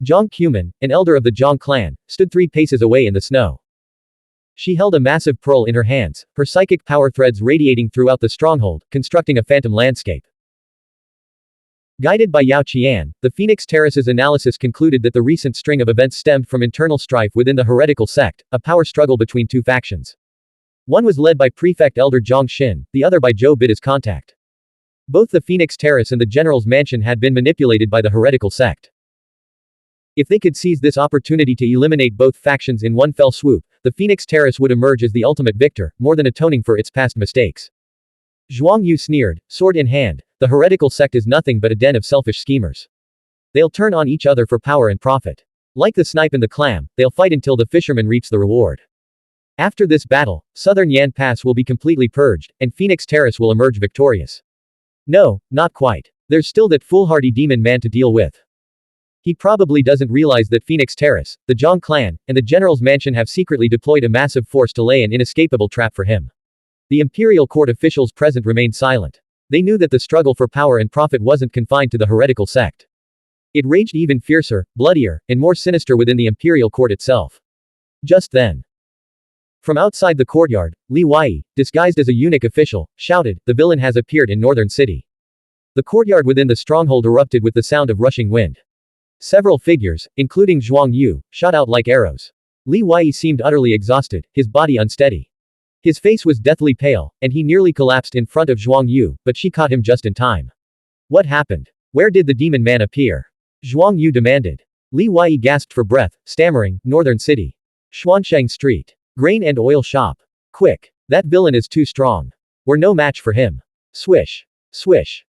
Speaker 1: Zhang Cuman, an elder of the Zhang clan, stood 3 paces away in the snow. She held a massive pearl in her hands, her psychic power threads radiating throughout the stronghold, constructing a phantom landscape. Guided by Yao Qian, the Phoenix Terrace's analysis concluded that the recent string of events stemmed from internal strife within the heretical sect, a power struggle between 2 factions. One was led by Prefect Elder Zhang Xin, the other by Zhou Bida's contact. Both the Phoenix Terrace and the General's Mansion had been manipulated by the heretical sect. If they could seize this opportunity to eliminate both factions in one fell swoop, the Phoenix Terrace would emerge as the ultimate victor, more than atoning for its past mistakes. Xuanhuan sneered, sword in hand, "The heretical sect is nothing but a den of selfish schemers. They'll turn on each other for power and profit. Like the snipe and the clam, they'll fight until the fisherman reaps the reward. After this battle, southern Yan Pass will be completely purged, and Phoenix Terrace will emerge victorious." No, not quite. There's still that foolhardy demon man to deal with. He probably doesn't realize that Phoenix Terrace, the Zhang clan, and the General's Mansion have secretly deployed a massive force to lay an inescapable trap for him. The imperial court officials present remained silent. They knew that the struggle for power and profit wasn't confined to the heretical sect. It raged even fiercer, bloodier, and more sinister within the imperial court itself. Just then, from outside the courtyard, Li Wei, disguised as a eunuch official, shouted, "The villain has appeared in northern city." The courtyard within the stronghold erupted with the sound of rushing wind. Several figures, including Xuanhuan, shot out like arrows. Li Wei seemed utterly exhausted, his body unsteady. His face was deathly pale, and he nearly collapsed in front of Xuanhuan, but she caught him just in time. "What happened? Where did the demon man appear?" Xuanhuan demanded. Li Wei gasped for breath, stammering, "Northern city. Xuansheng Street. Grain and oil shop. Quick. That villain is too strong. We're no match for him." Swish. Swish.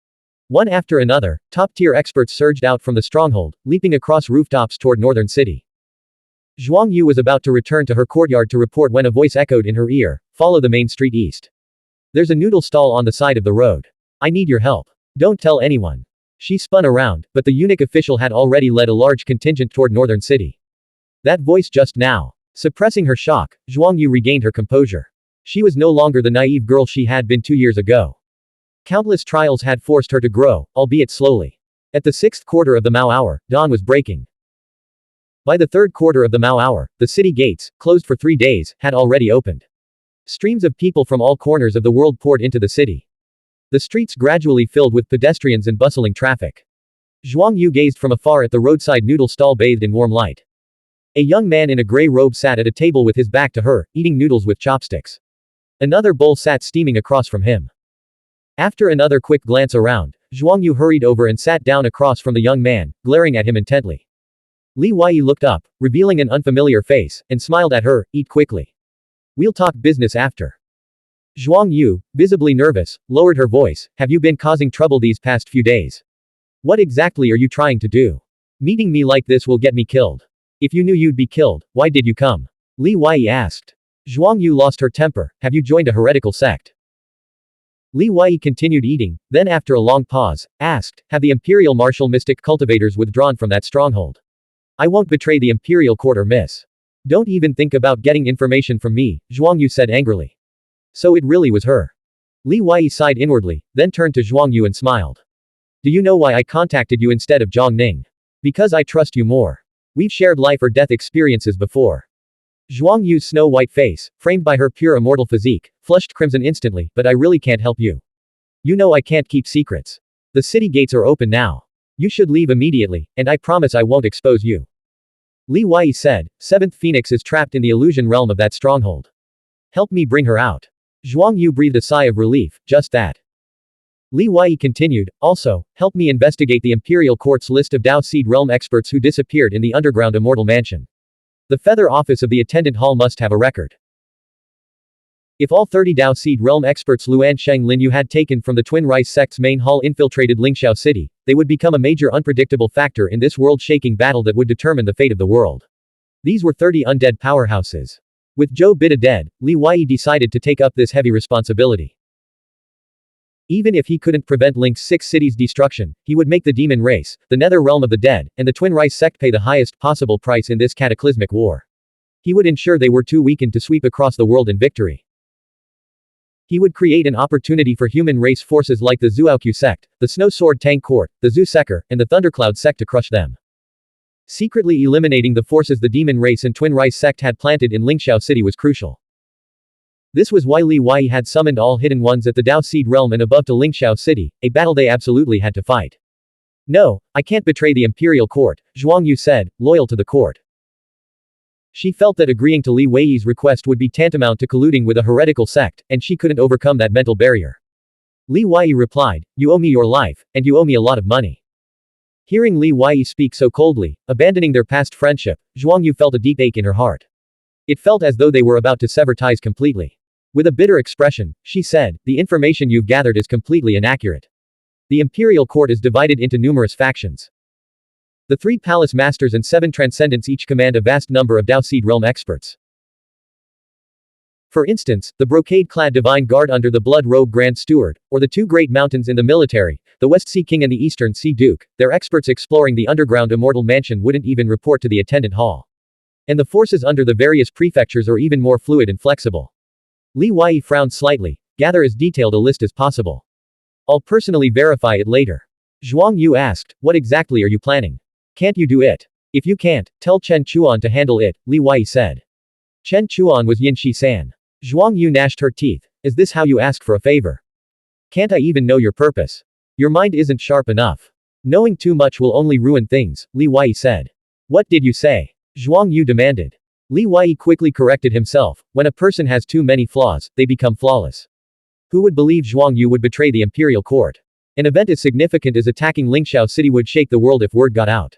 Speaker 1: One after another, top-tier experts surged out from the stronghold, leaping across rooftops toward northern city. Xuanhuan was about to return to her courtyard to report when a voice echoed in her ear, "Follow the main street east. There's a noodle stall on the side of the road. I need your help. Don't tell anyone." She spun around, but the eunuch official had already led a large contingent toward northern city. That voice just now. Suppressing her shock, Xuanhuan regained her composure. She was no longer the naive girl she had been 2 years ago. Countless trials had forced her to grow, albeit slowly. At the 6th quarter of the Mao hour, dawn was breaking. By the 3rd quarter of the Mao hour, the city gates, closed for 3 days, had already opened. Streams of people from all corners of the world poured into the city. The streets gradually filled with pedestrians and bustling traffic. Xuanhuan gazed from afar at the roadside noodle stall bathed in warm light. A young man in a gray robe sat at a table with his back to her, eating noodles with chopsticks. Another bowl sat steaming across from him. After another quick glance around, Xuanhuan hurried over and sat down across from the young man, glaring at him intently. Li Wei looked up, revealing an unfamiliar face, and smiled at her. "Eat quickly. We'll talk business after." Xuanhuan, visibly nervous, lowered her voice. "Have you been causing trouble these past few days? What exactly are you trying to do? Meeting me like this will get me killed. If you knew you'd be killed, why did you come?" Li Wei asked. Xuanhuan lost her temper. "Have you joined a heretical sect?" Li Wei continued eating, then after a long pause, asked, "Have the Imperial Martial Mystic cultivators withdrawn from that stronghold? I won't betray the Imperial Court or miss. Don't even think about getting information from me," Xuanhuan said angrily. So it really was her. Li Wei sighed inwardly, then turned to Xuanhuan and smiled. "Do you know why I contacted you instead of Zhang Ning? Because I trust you more. We've shared life or death experiences before." Xuanhuan's snow-white face, framed by her pure immortal physique, flushed crimson instantly. "But I really can't help you. You know I can't keep secrets. The city gates are open now. You should leave immediately, and I promise I won't expose you." Li Wei said, "Seventh Phoenix is trapped in the illusion realm of that stronghold. Help me bring her out." Xuanhuan breathed a sigh of relief. "Just that." Li Wei continued, "Also, help me investigate the Imperial Court's list of Dao Seed Realm experts who disappeared in the underground Immortal Mansion. The Feather Office of the Attendant Hall must have a record. If all 30 Dao Seed Realm experts Luan Sheng Linyu had taken from the Twin Rice sect's main hall infiltrated Lingxiao City, they would become a major unpredictable factor in this world-shaking battle that would determine the fate of the world. These were 30 undead powerhouses. With Zhou Bida dead, Li Wei decided to take up this heavy responsibility. Even if he couldn't prevent Link's 6 cities' destruction, he would make the demon race, the Nether Realm of the Dead, and the Twin Rice sect pay the highest possible price in this cataclysmic war. He would ensure they were too weakened to sweep across the world in victory. He would create an opportunity for human race forces like the Zuaoqiu sect, the Snow Sword Tang Court, the Zhu Seker, and the Thundercloud sect to crush them. Secretly eliminating the forces the demon race and Twin Rice sect had planted in Lingxiao City was crucial. This was why Li Wei had summoned all Hidden Ones at the Dao Seed Realm and above to Lingxiao City, a battle they absolutely had to fight. "No, I can't betray the Imperial Court," Xuanhuan said, loyal to the court. She felt that agreeing to Li Wei's request would be tantamount to colluding with a heretical sect, and she couldn't overcome that mental barrier. Li Wei replied, "You owe me your life, and you owe me a lot of money." Hearing Li Wei speak so coldly, abandoning their past friendship, Xuanhuan felt a deep ache in her heart. It felt as though they were about to sever ties completely. With a bitter expression, she said, "The information you've gathered is completely inaccurate. The Imperial Court is divided into numerous factions. The 3 Palace Masters and 7 Transcendents each command a vast number of Dao Seed Realm experts. For instance, the brocade-clad Divine Guard under the Blood Robe Grand Steward, or the 2 Great Mountains in the military, the West Sea King and the Eastern Sea Duke, their experts exploring the underground Immortal Mansion wouldn't even report to the Attendant Hall. And the forces under the various prefectures are even more fluid and flexible." Li Wei frowned slightly. "Gather as detailed a list as possible. I'll personally verify it later." Xuanhuan asked, "What exactly are you planning? Can't you do it? If you can't, tell Chen Chuan to handle it," Li Wei said. Chen Chuan was Yin Shi-san. Xuanhuan gnashed her teeth. "Is this how you ask for a favor? Can't I even know your purpose? Your mind isn't sharp enough. Knowing too much will only ruin things," Li Wei said. "What did you say?" Xuanhuan demanded. Li Wei quickly corrected himself. "When a person has too many flaws, they become flawless. Who would believe Xuanhuan would betray the Imperial Court? An event as significant as attacking Lingxiao City would shake the world if word got out.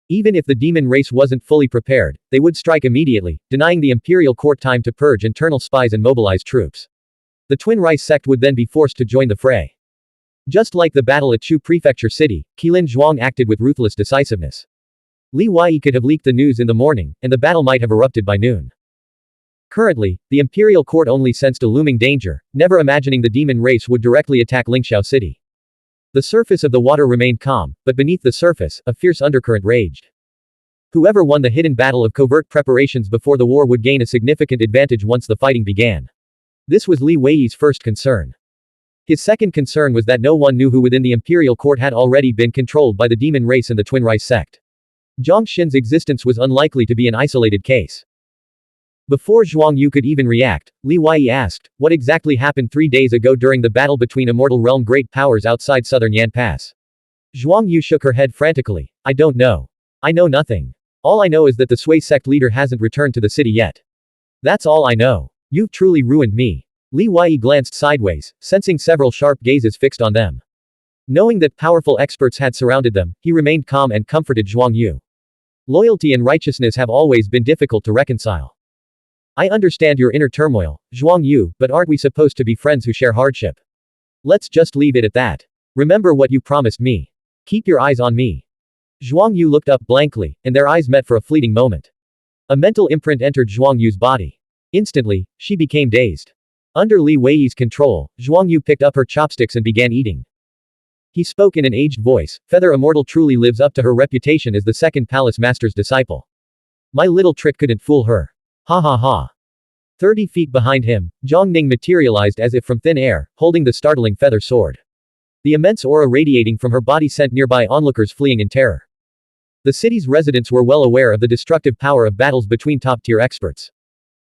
Speaker 1: Even if the demon race wasn't fully prepared, they would strike immediately, denying the Imperial Court time to purge internal spies and mobilize troops. The Twin Rice sect would then be forced to join the fray. Just like the battle at Chu Prefecture City, Qilin Zhuang acted with ruthless decisiveness. Li Huai could have leaked the news in the morning, and the battle might have erupted by noon. Currently, the imperial court only sensed a looming danger, never imagining the demon race would directly attack Lingxiao City. The surface of the water remained calm, but beneath the surface, a fierce undercurrent raged. Whoever won the hidden battle of covert preparations before the war would gain a significant advantage once the fighting began. This was Li Wei's first concern. His second concern was that no one knew who within the imperial court had already been controlled by the demon race and the Twin Rice sect. Zhang Xin's existence was unlikely to be an isolated case. Before Zhuang Yu could even react, Li Huai asked, what exactly happened 3 days ago during the battle between Immortal Realm great powers outside southern Yan Pass? Zhuang Yu shook her head frantically. I don't know. I know nothing. All I know is that the Sui sect leader hasn't returned to the city yet. That's all I know. You've truly ruined me. Li Huai glanced sideways, sensing several sharp gazes fixed on them. Knowing that powerful experts had surrounded them, he remained calm and comforted Zhuang Yu. Loyalty and righteousness have always been difficult to reconcile. I understand your inner turmoil, Zhuang Yu, but aren't we supposed to be friends who share hardship? Let's just leave it at that. Remember what you promised me. Keep your eyes on me. Zhuang Yu looked up blankly, and their eyes met for a fleeting moment. A mental imprint entered Zhuang Yu's body. Instantly, she became dazed. Under Li Wei's control, Zhuang Yu picked up her chopsticks and began eating. He spoke in an aged voice, Feather Immortal truly lives up to her reputation as the second palace master's disciple. My little trick couldn't fool her. Ha ha ha. 30 feet behind him, Zhang Ning materialized as if from thin air, holding the startling feather sword. The immense aura radiating from her body sent nearby onlookers fleeing in terror. The city's residents were well aware of the destructive power of battles between top-tier experts.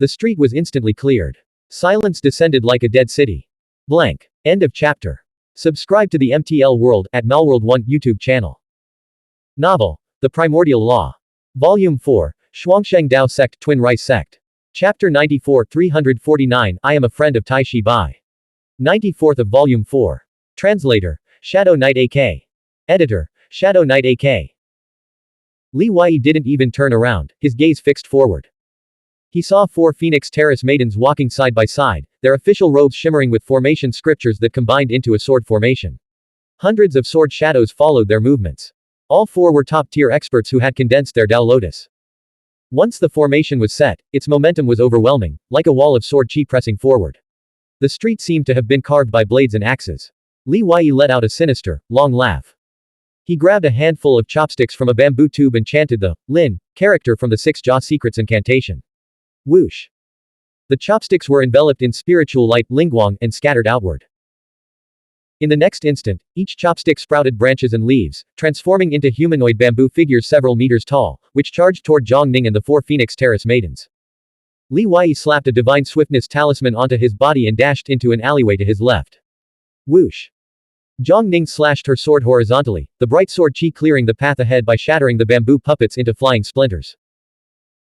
Speaker 1: The street was instantly cleared. Silence descended like a dead city. Blank. End of chapter. Subscribe to the MTL World at Malworld 1 YouTube channel. Novel. The Primordial Law. Volume 4, Xuansheng Dao Sect Twin Rice Sect. Chapter 94 349 I am a friend of Tai Shi Bai. 94th of Volume 4. Translator, Shadow Knight AK. Editor, Shadow Knight AK. Li Huai didn't even turn around, his gaze fixed forward. He saw 4 Phoenix Terrace maidens walking side by side, their official robes shimmering with formation scriptures that combined into a sword formation. Hundreds of sword shadows followed their movements. All 4 were top-tier experts who had condensed their Dao Lotus. Once the formation was set, its momentum was overwhelming, like a wall of sword chi pressing forward. The street seemed to have been carved by blades and axes. Li Huai let out a sinister, long laugh. He grabbed a handful of chopsticks from a bamboo tube and chanted the Lin character from the 6 Jaw Secrets incantation. Whoosh. The chopsticks were enveloped in spiritual light, lingguang, and scattered outward. In the next instant, each chopstick sprouted branches and leaves, transforming into humanoid bamboo figures several meters tall, which charged toward Zhang Ning and the 4 Phoenix Terrace maidens. Li Huai slapped a divine swiftness talisman onto his body and dashed into an alleyway to his left. Whoosh. Zhang Ning slashed her sword horizontally, the bright sword chi clearing the path ahead by shattering the bamboo puppets into flying splinters.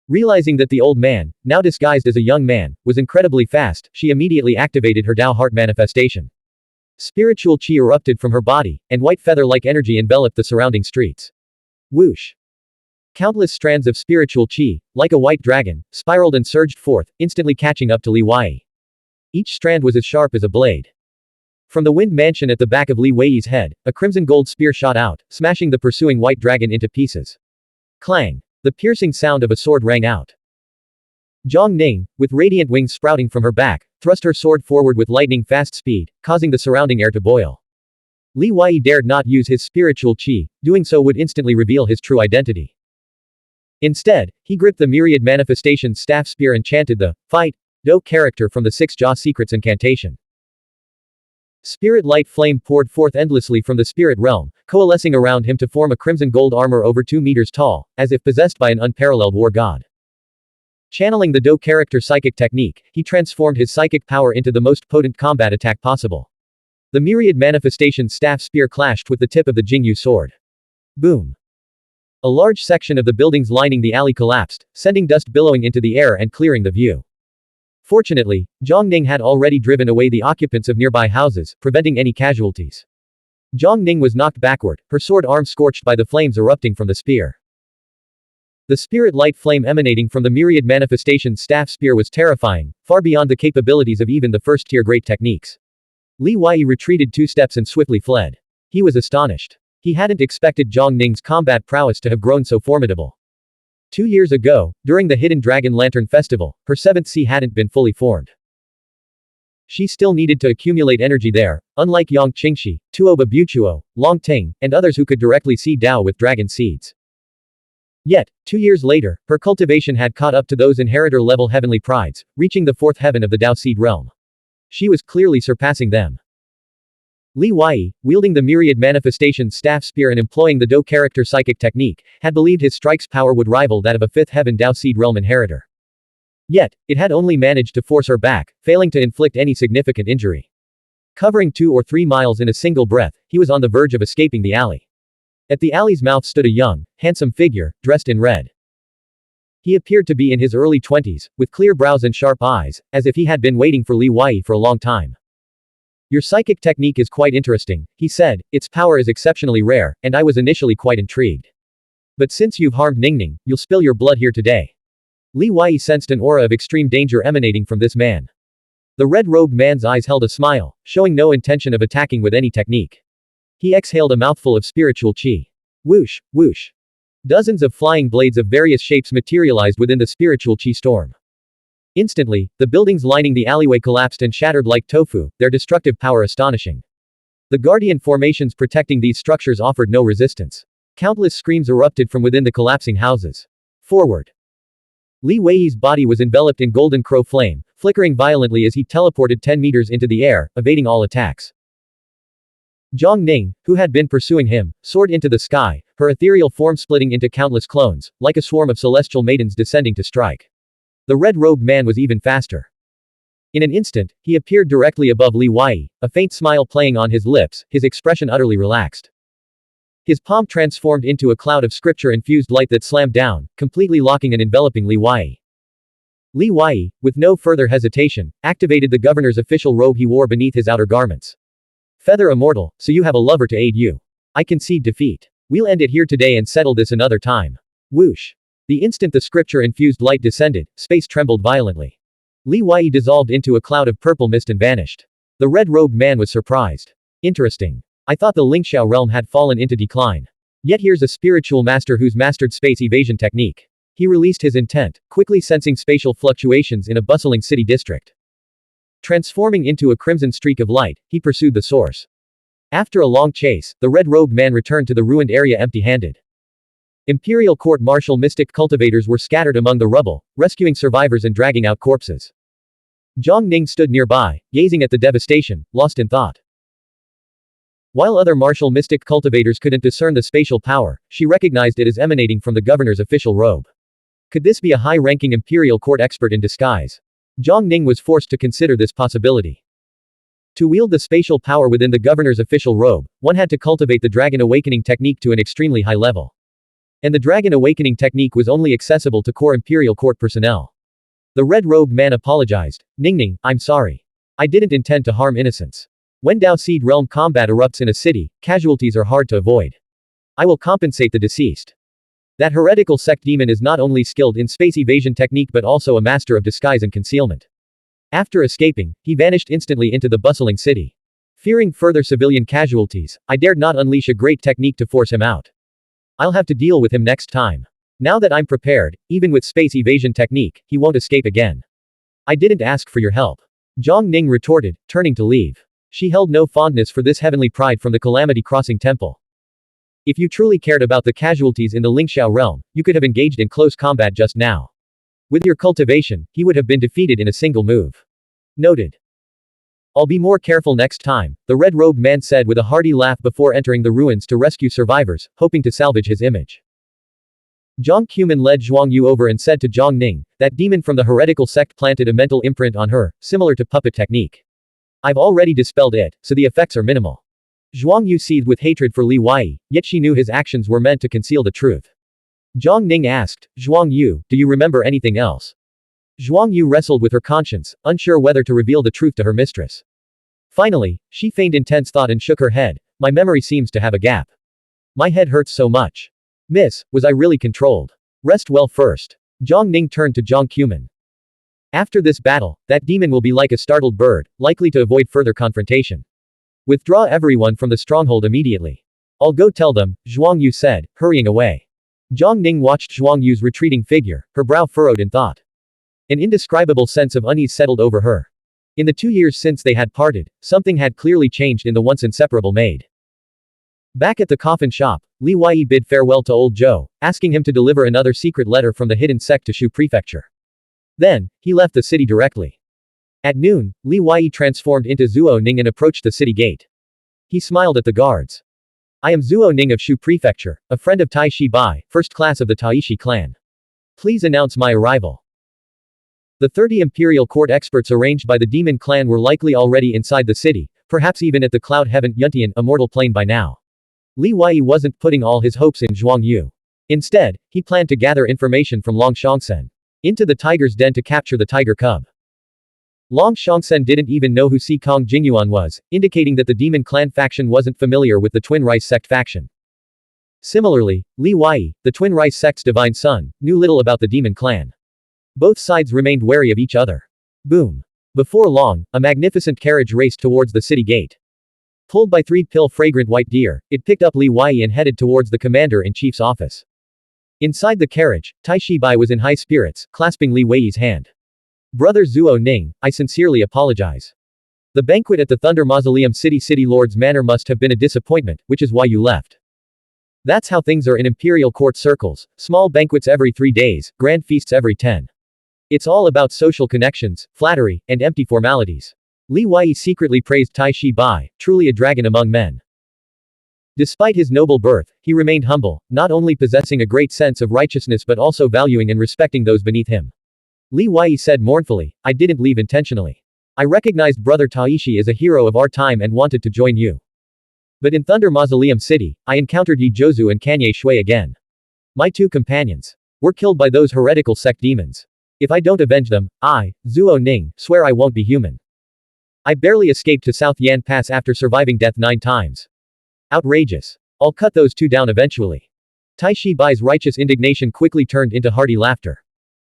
Speaker 1: Realizing that the old man, now disguised as a young man, was incredibly fast, she immediately activated her Dao Heart manifestation. Spiritual chi erupted from her body, and white feather-like energy enveloped the surrounding streets. Whoosh! Countless strands of spiritual chi, like a white dragon, spiraled and surged forth, instantly catching up to Li Huai. Each strand was as sharp as a blade. From the wind mansion at the back of Li Huai's head, a crimson gold spear shot out, smashing the pursuing white dragon into pieces. Clang! The piercing sound of a sword rang out. Zhang Ning, with radiant wings sprouting from her back, thrust her sword forward with lightning-fast speed, causing the surrounding air to boil. Li Huai dared not use his spiritual chi, doing so would instantly reveal his true identity. Instead, he gripped the myriad manifestation staff spear and chanted the Fight! Do character from the 6 Jaw Secrets incantation. Spirit light flame poured forth endlessly from the spirit realm, coalescing around him to form a crimson gold armor over 2 meters tall, as if possessed by an unparalleled war god. Channeling the Do character psychic technique, he transformed his psychic power into the most potent combat attack possible. The myriad manifestation staff spear clashed with the tip of the Jingyu sword. Boom! A large section of the buildings lining the alley collapsed, sending dust billowing into the air and clearing the view. Fortunately, Zhang Ning had already driven away the occupants of nearby houses, preventing any casualties. Zhang Ning was knocked backward, her sword arm scorched by the flames erupting from the spear. The spirit light flame emanating from the myriad manifestation staff spear was terrifying, far beyond the capabilities of even the first-tier great techniques. Li Wei retreated 2 steps and swiftly fled. He was astonished. He hadn't expected Zhang Ning's combat prowess to have grown so formidable. 2 years ago, during the Hidden Dragon Lantern Festival, her 7th sea hadn't been fully formed. She still needed to accumulate energy there, unlike Yang Qingxi, Tuo Babuchuo, Long Ting, and others who could directly seed Dao with dragon seeds. Yet, 2 years later, her cultivation had caught up to those inheritor-level heavenly prides, reaching the 4th heaven of the Dao seed realm. She was clearly surpassing them. Li Wei, wielding the myriad manifestations staff spear and employing the Do character psychic technique, had believed his strike's power would rival that of a 5th heaven Dao seed realm inheritor. Yet, it had only managed to force her back, failing to inflict any significant injury. Covering 2 or 3 miles in a single breath, he was on the verge of escaping the alley. At the alley's mouth stood a young, handsome figure, dressed in red. He appeared to be in his early 20s, with clear brows and sharp eyes, as if he had been waiting for Li Wei for a long time. Your psychic technique is quite interesting, he said, its power is exceptionally rare, and I was initially quite intrigued. But since you've harmed Ningning, you'll spill your blood here today. Li Wei sensed an aura of extreme danger emanating from this man. The red-robed man's eyes held a smile, showing no intention of attacking with any technique. He exhaled a mouthful of spiritual qi. Whoosh, whoosh. Dozens of flying blades of various shapes materialized within the spiritual qi storm. Instantly, the buildings lining the alleyway collapsed and shattered like tofu, their destructive power astonishing. The guardian formations protecting these structures offered no resistance. Countless screams erupted from within the collapsing houses. Forward. Li Wei's body was enveloped in golden crow flame, flickering violently as he teleported 10 meters into the air, evading all attacks. Zhang Ning, who had been pursuing him, soared into the sky, her ethereal form splitting into countless clones, like a swarm of celestial maidens descending to strike. The red-robed man was even faster. In an instant, he appeared directly above Li Wei, a faint smile playing on his lips, his expression utterly relaxed. His palm transformed into a cloud of scripture-infused light that slammed down, completely locking and enveloping Li Wei. Li Wei, with no further hesitation, activated the governor's official robe he wore beneath his outer garments. Feather immortal, so you have a lover to aid you. I concede defeat. We'll end it here today and settle this another time. Whoosh. The instant the scripture-infused light descended, space trembled violently. Li Wei dissolved into a cloud of purple mist and vanished. The red-robed man was surprised. Interesting. I thought the Lingxiao realm had fallen into decline. Yet here's a spiritual master who's mastered space evasion technique. He released his intent, quickly sensing spatial fluctuations in a bustling city district. Transforming into a crimson streak of light, he pursued the source. After a long chase, the red-robed man returned to the ruined area empty-handed. Imperial court-martial mystic cultivators were scattered among the rubble, rescuing survivors and dragging out corpses. Zhang Ning stood nearby, gazing at the devastation, lost in thought. While other martial mystic cultivators couldn't discern the spatial power, she recognized it as emanating from the governor's official robe. Could this be a high-ranking imperial court expert in disguise? Zhang Ning was forced to consider this possibility. To wield the spatial power within the governor's official robe, one had to cultivate the Dragon Awakening technique to an extremely high level. And the Dragon Awakening technique was only accessible to core imperial court personnel. The red-robed man apologized. Ningning, I'm sorry. I didn't intend to harm innocents. When Dao Seed Realm combat erupts in a city, casualties are hard to avoid. I will compensate the deceased. That heretical sect demon is not only skilled in space evasion technique but also a master of disguise and concealment. After escaping, he vanished instantly into the bustling city. Fearing further civilian casualties, I dared not unleash a great technique to force him out. I'll have to deal with him next time. Now that I'm prepared, even with space evasion technique, he won't escape again. I didn't ask for your help. Zhang Ning retorted, turning to leave. She held no fondness for this heavenly pride from the Calamity Crossing Temple. If you truly cared about the casualties in the Lingxiao realm, you could have engaged in close combat just now. With your cultivation, he would have been defeated in a single move. Noted. I'll be more careful next time, the red-robed man said with a hearty laugh before entering the ruins to rescue survivors, hoping to salvage his image. Zhang Qiumen led Xuanhuan over and said to Zhang Ning, that demon from the heretical sect planted a mental imprint on her, similar to puppet technique. I've already dispelled it, so the effects are minimal. Xuanhuan seethed with hatred for Li Wei, yet she knew his actions were meant to conceal the truth. Zhang Ning asked, Xuanhuan, do you remember anything else? Xuanhuan wrestled with her conscience, unsure whether to reveal the truth to her mistress. Finally, she feigned intense thought and shook her head. My memory seems to have a gap. My head hurts so much. Miss, was I really controlled? Rest well first. Zhang Ning turned to Zhang Qiumen. After this battle, that demon will be like a startled bird, likely to avoid further confrontation. Withdraw everyone from the stronghold immediately. I'll go tell them, Zhuangyu said, hurrying away. Zhang Ning watched Zhuangyu's retreating figure, her brow furrowed in thought. An indescribable sense of unease settled over her. In the 2 years since they had parted, something had clearly changed in the once inseparable maid. Back at the coffin shop, Li Wei bid farewell to old Zhou, asking him to deliver another secret letter from the hidden sect to Shu Prefecture. Then, he left the city directly. At noon, Li Wei transformed into Zuo Ning and approached the city gate. He smiled at the guards. I am Zuo Ning of Shu Prefecture, a friend of Tai Shi Bai, first class of the Taishi clan. Please announce my arrival. The 30 imperial court experts arranged by the demon clan were likely already inside the city, perhaps even at the cloud heaven Yuntian immortal plane by now. Li Wei wasn't putting all his hopes in Zhuangyu. Instead, he planned to gather information from Long Shangsen into the tiger's den to capture the tiger cub. Long Shangsen didn't even know who Si Kong Jingyuan was, indicating that the demon clan faction wasn't familiar with the Twin Rice sect faction. Similarly, Li Wei, the Twin Rice sect's divine son, knew little about the demon clan. Both sides remained wary of each other. Boom. Before long, a magnificent carriage raced towards the city gate. Pulled by 3 fragrant white deer, it picked up Li Wei and headed towards the commander-in-chief's office. Inside the carriage, Tai Shi Bai was in high spirits, clasping Li Wei's hand. Brother Zuo Ning, I sincerely apologize. The banquet at the Thunder Mausoleum City Lord's Manor must have been a disappointment, which is why you left. That's how things are in imperial court circles, small banquets every 3 days, grand feasts every 10. It's all about social connections, flattery, and empty formalities. Li Wei secretly praised Tai Shi Bai, truly a dragon among men. Despite his noble birth, he remained humble, not only possessing a great sense of righteousness but also valuing and respecting those beneath him. Li Wei said mournfully, I didn't leave intentionally. I recognized Brother Taishi as a hero of our time and wanted to join you. But in Thunder Mausoleum City, I encountered Yi Zhouzu and Kanye Shui again. My 2 companions were killed by those heretical sect demons. If I don't avenge them, I, Zuo Ning, swear I won't be human. I barely escaped to South Yan Pass after surviving death 9 times. Outrageous. I'll cut those 2 down eventually. Tai Shi Bai's righteous indignation quickly turned into hearty laughter.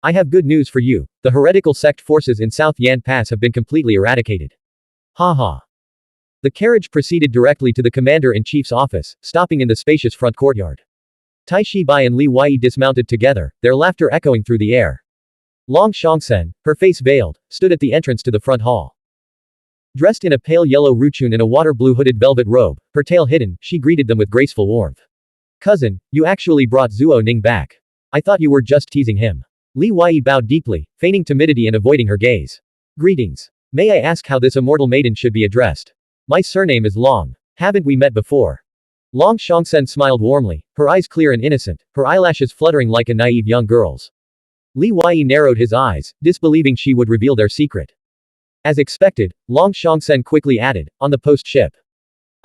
Speaker 1: I have good news for you, the heretical sect forces in South Yan Pass have been completely eradicated. Ha ha. The carriage proceeded directly to the commander-in-chief's office, stopping in the spacious front courtyard. Tai Shi Bai and Li Wei dismounted together, their laughter echoing through the air. Long Shangsen, her face veiled, stood at the entrance to the front hall. Dressed in a pale yellow ruchun and a water blue hooded velvet robe, her tail hidden, she greeted them with graceful warmth. Cousin, you actually brought Zuo Ning back. I thought you were just teasing him. Li Wei bowed deeply, feigning timidity and avoiding her gaze. Greetings. May I ask how this immortal maiden should be addressed? My surname is Long. Haven't we met before? Long Shangsen smiled warmly, her eyes clear and innocent, her eyelashes fluttering like a naive young girl's. Li Wei narrowed his eyes, disbelieving she would reveal their secret. As expected, Long Shangsen quickly added, on the post ship.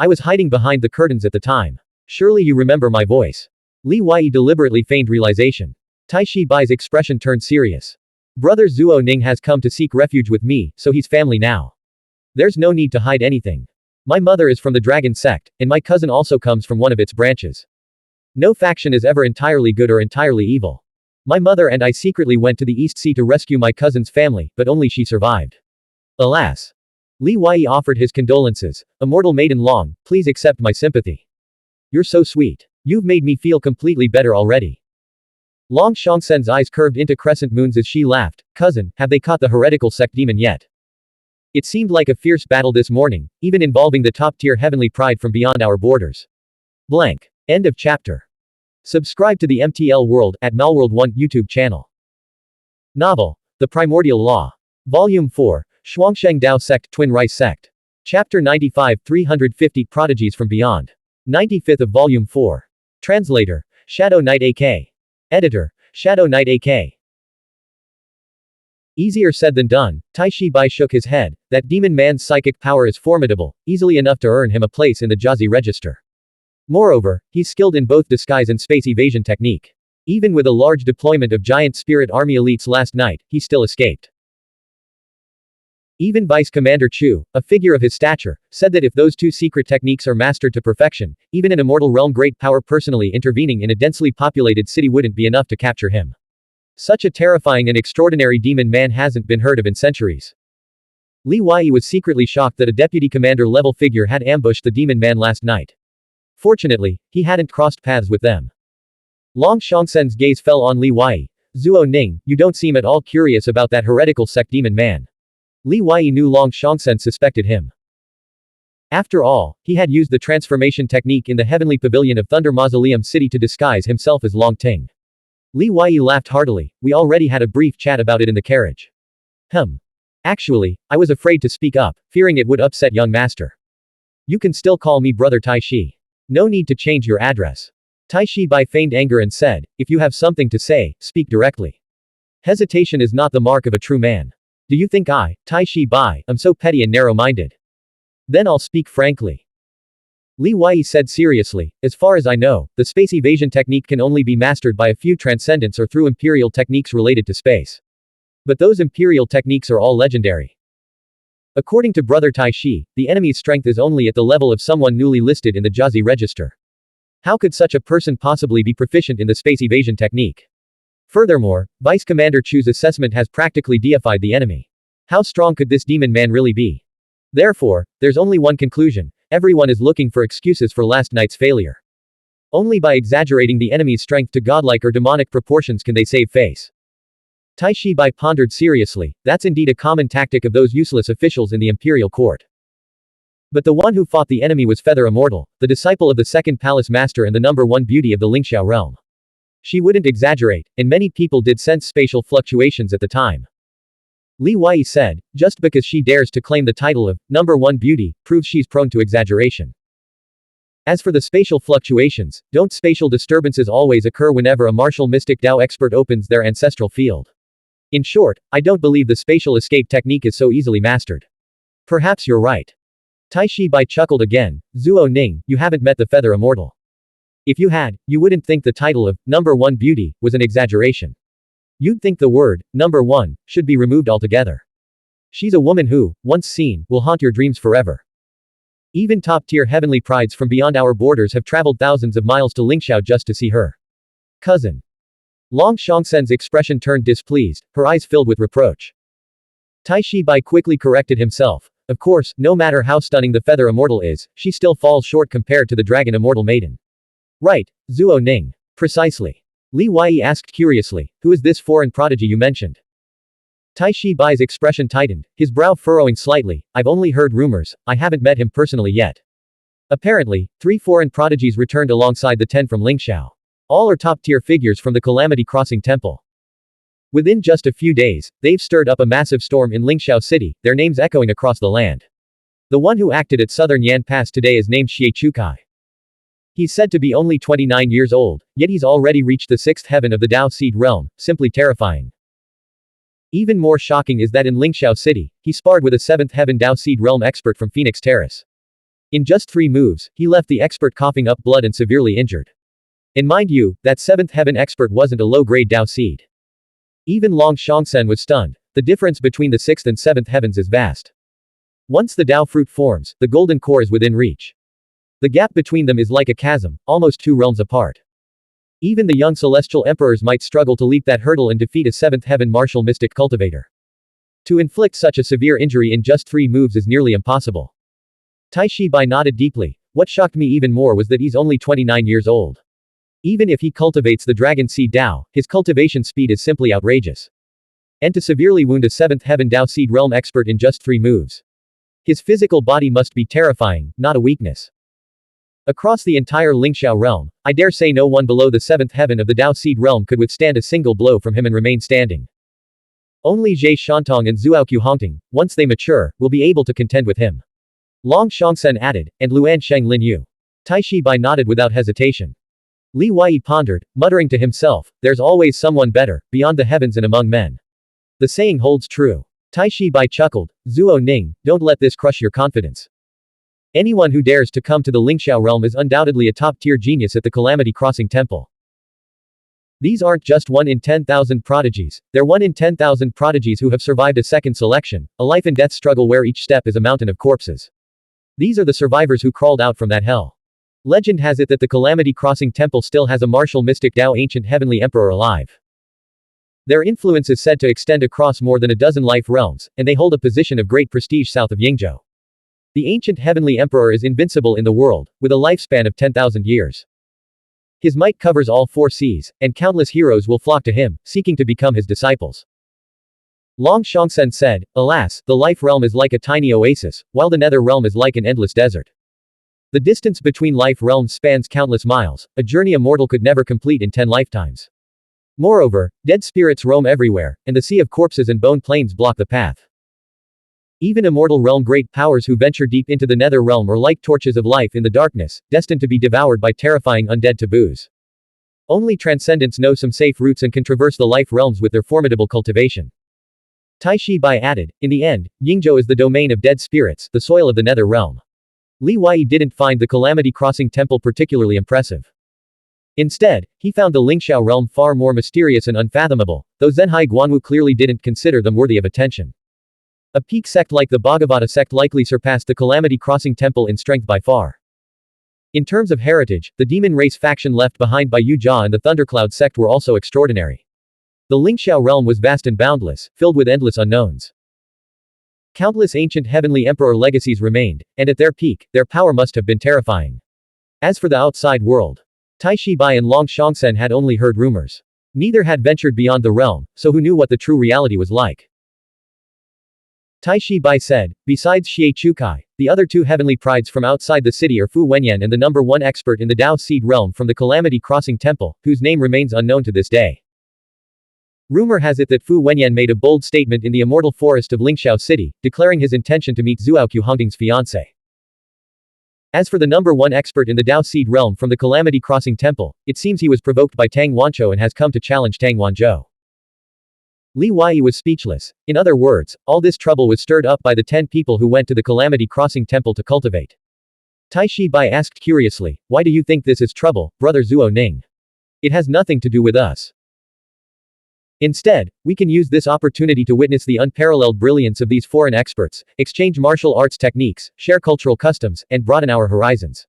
Speaker 1: I was hiding behind the curtains at the time. Surely you remember my voice. Li Wei deliberately feigned realization. Tai Shi Bai's expression turned serious. Brother Zuo Ning has come to seek refuge with me, so he's family now. There's no need to hide anything. My mother is from the dragon sect, and my cousin also comes from one of its branches. No faction is ever entirely good or entirely evil. My mother and I secretly went to the East Sea to rescue my cousin's family, but only she survived. Alas. Li Wei offered his condolences. Immortal Maiden Long, please accept my sympathy. You're so sweet. You've made me feel completely better already. Long Shangsen's eyes curved into crescent moons as she laughed. Cousin, have they caught the heretical sect demon yet? It seemed like a fierce battle this morning, even involving the top-tier heavenly pride from beyond our borders. Blank. End of chapter. Subscribe to the MTL World at Malworld 1 YouTube channel. Novel. The Primordial Law. Volume 4. Xuansheng Dao Sect Twin Rice Sect. Chapter 95 350 Prodigies from Beyond. 95th of Volume 4. Translator. Shadow Knight AK. Editor. Shadow Knight AK. Easier said than done, Tai Shi Bai shook his head. That demon man's psychic power is formidable, easily enough to earn him a place in the Jiazi register. Moreover, he's skilled in both disguise and space evasion technique. Even with a large deployment of giant spirit army elites last night, he still escaped. Even Vice Commander Chu, a figure of his stature, said that if those 2 secret techniques are mastered to perfection, even an immortal realm great power personally intervening in a densely populated city wouldn't be enough to capture him. Such a terrifying and extraordinary demon man hasn't been heard of in centuries. Li Wei was secretly shocked that a deputy commander-level figure had ambushed the demon man last night. Fortunately, he hadn't crossed paths with them. Long Shangsen's gaze fell on Li Wei. Zuo Ning, you don't seem at all curious about that heretical sect demon man. Li Wei knew Long Shangsen suspected him. After all, he had used the transformation technique in the heavenly pavilion of Thunder Mausoleum City to disguise himself as Long Ting. Li Wei laughed heartily. We already had a brief chat about it in the carriage. Actually, I was afraid to speak up, fearing it would upset young master. You can still call me Brother Taishi. No need to change your address. Taishi Bai feigned anger and said, if you have something to say, speak directly. Hesitation is not the mark of a true man. Do you think I, Taishi Bai, am so petty and narrow-minded? Then I'll speak frankly. Li Wei said seriously, as far as I know, the space evasion technique can only be mastered by a few transcendents or through imperial techniques related to space. But those imperial techniques are all legendary. According to Brother Taishi, the enemy's strength is only at the level of someone newly listed in the Jiazi register. How could such a person possibly be proficient in the space evasion technique? Furthermore, Vice Commander Chu's assessment has practically deified the enemy. How strong could this demon man really be? Therefore, there's only one conclusion: everyone is looking for excuses for last night's failure. Only by exaggerating the enemy's strength to godlike or demonic proportions can they save face. Taishi Bai pondered seriously, that's indeed a common tactic of those useless officials in the imperial court. But the one who fought the enemy was Feather Immortal, the disciple of the second palace master and the #1 beauty of the Lingxiao realm. She wouldn't exaggerate, and many people did sense spatial fluctuations at the time. Li Wei said, just because she dares to claim the title of #1 beauty, proves she's prone to exaggeration. As for the spatial fluctuations, don't spatial disturbances always occur whenever a martial mystic Dao expert opens their ancestral field? In short, I don't believe the spatial escape technique is so easily mastered. Perhaps you're right. Taishi Bai chuckled again. Zuo Ning, you haven't met the Feather Immortal. If you had, you wouldn't think the title of #1 beauty was an exaggeration. You'd think the word #1 should be removed altogether. She's a woman who, once seen, will haunt your dreams forever. Even top-tier heavenly prides from beyond our borders have traveled thousands of miles to Lingxiao just to see her. Cousin. Long Shangsen's expression turned displeased, her eyes filled with reproach. Taishi Bai quickly corrected himself. Of course, no matter how stunning the Feather Immortal is, she still falls short compared to the Dragon Immortal Maiden. Right, Zuo Ning. Precisely. Li Wei asked curiously, who is this foreign prodigy you mentioned? Taishi Bai's expression tightened, his brow furrowing slightly. I've only heard rumors, I haven't met him personally yet. Apparently, 3 foreign prodigies returned alongside the 10 from Lingxiao. All are top-tier figures from the Calamity Crossing Temple. Within just a few days, they've stirred up a massive storm in Lingxiao City, their names echoing across the land. The one who acted at Southern Yan Pass today is named Xie Chukai. He's said to be only 29 years old, yet he's already reached the 6th heaven of the Dao Seed realm, simply terrifying. Even more shocking is that in Lingxiao City, he sparred with a 7th heaven Dao Seed realm expert from Phoenix Terrace. In just 3 moves, he left the expert coughing up blood and severely injured. And mind you, that 7th heaven expert wasn't a low-grade Dao Seed. Even Long Shangsen was stunned. The difference between the 6th and 7th heavens is vast. Once the Dao fruit forms, the golden core is within reach. The gap between them is like a chasm, almost 2 realms apart. Even the young celestial emperors might struggle to leap that hurdle and defeat a 7th heaven martial mystic cultivator. To inflict such a severe injury in just 3 moves is nearly impossible. Taishi Bai nodded deeply. What shocked me even more was that he's only 29 years old. Even if he cultivates the Dragon Seed Dao, his cultivation speed is simply outrageous. And to severely wound a 7th heaven Dao Seed realm expert in just 3 moves. His physical body must be terrifying, not a weakness. Across the entire Lingxiao realm, I dare say no one below the 7th heaven of the Dao Seed realm could withstand a single blow from him and remain standing. Only Zhe Shantong and Zuoqiu Hongting, once they mature, will be able to contend with him. Long Shangsen added, and Luan Sheng Lin Yu. Taishi Bai nodded without hesitation. Li Wei pondered, muttering to himself, there's always someone better, beyond the heavens and among men. The saying holds true. Taishi Bai chuckled, Zuo Ning, don't let this crush your confidence. Anyone who dares to come to the Lingxiao realm is undoubtedly a top-tier genius at the Calamity Crossing Temple. These aren't just 1 in 10,000 prodigies, they're 1 in 10,000 prodigies who have survived a second selection, a life and death struggle where each step is a mountain of corpses. These are the survivors who crawled out from that hell. Legend has it that the Calamity Crossing Temple still has a martial mystic Dao ancient heavenly emperor alive. Their influence is said to extend across more than a dozen life realms, and they hold a position of great prestige south of Yingzhou. The ancient heavenly emperor is invincible in the world, with a lifespan of 10,000 years. His might covers all four seas, and countless heroes will flock to him, seeking to become his disciples. Long Shangsen said, "Alas, the life realm is like a tiny oasis, while the nether realm is like an endless desert. The distance between life realms spans countless miles, a journey a mortal could never complete in 10 lifetimes. Moreover, dead spirits roam everywhere, and the sea of corpses and bone plains block the path. Even immortal realm great powers who venture deep into the nether realm are like torches of life in the darkness, destined to be devoured by terrifying undead taboos. Only transcendents know some safe routes and can traverse the life realms with their formidable cultivation." Tai Shi Bai added, "In the end, Yingzhou is the domain of dead spirits, the soil of the nether realm." Li Wai didn't find the Calamity Crossing Temple particularly impressive. Instead, he found the Lingxiao realm far more mysterious and unfathomable, though Zhenhai Guanwu clearly didn't consider them worthy of attention. A peak sect like the Bhagavata sect likely surpassed the Calamity Crossing Temple in strength by far. In terms of heritage, the demon race faction left behind by Yu Jia and the Thundercloud sect were also extraordinary. The Lingxiao realm was vast and boundless, filled with endless unknowns. Countless ancient heavenly emperor legacies remained, and at their peak, their power must have been terrifying. As for the outside world, Tai Shi Bai and Long Shangsen had only heard rumors. Neither had ventured beyond the realm, so who knew what the true reality was like? Tai Shi Bai said, "Besides Xie Chukai, the other two heavenly prides from outside the city are Fu Wenyan and the number one expert in the Dao Seed realm from the Calamity Crossing Temple, whose name remains unknown to this day. Rumor has it that Fu Wenyan made a bold statement in the immortal forest of Lingxiao City, declaring his intention to meet Zuoqiu Hongding's fiancé. As for the number one expert in the Dao Seed realm from the Calamity Crossing Temple, it seems he was provoked by Tang Wanzhou and has come to challenge Tang Wanzhou." Li Wai was speechless. In other words, all this trouble was stirred up by the 10 people who went to the Calamity Crossing Temple to cultivate. Tai Shi Bai asked curiously, "Why do you think this is trouble, brother Zuo Ning? It has nothing to do with us. Instead, we can use this opportunity to witness the unparalleled brilliance of these foreign experts, exchange martial arts techniques, share cultural customs, and broaden our horizons.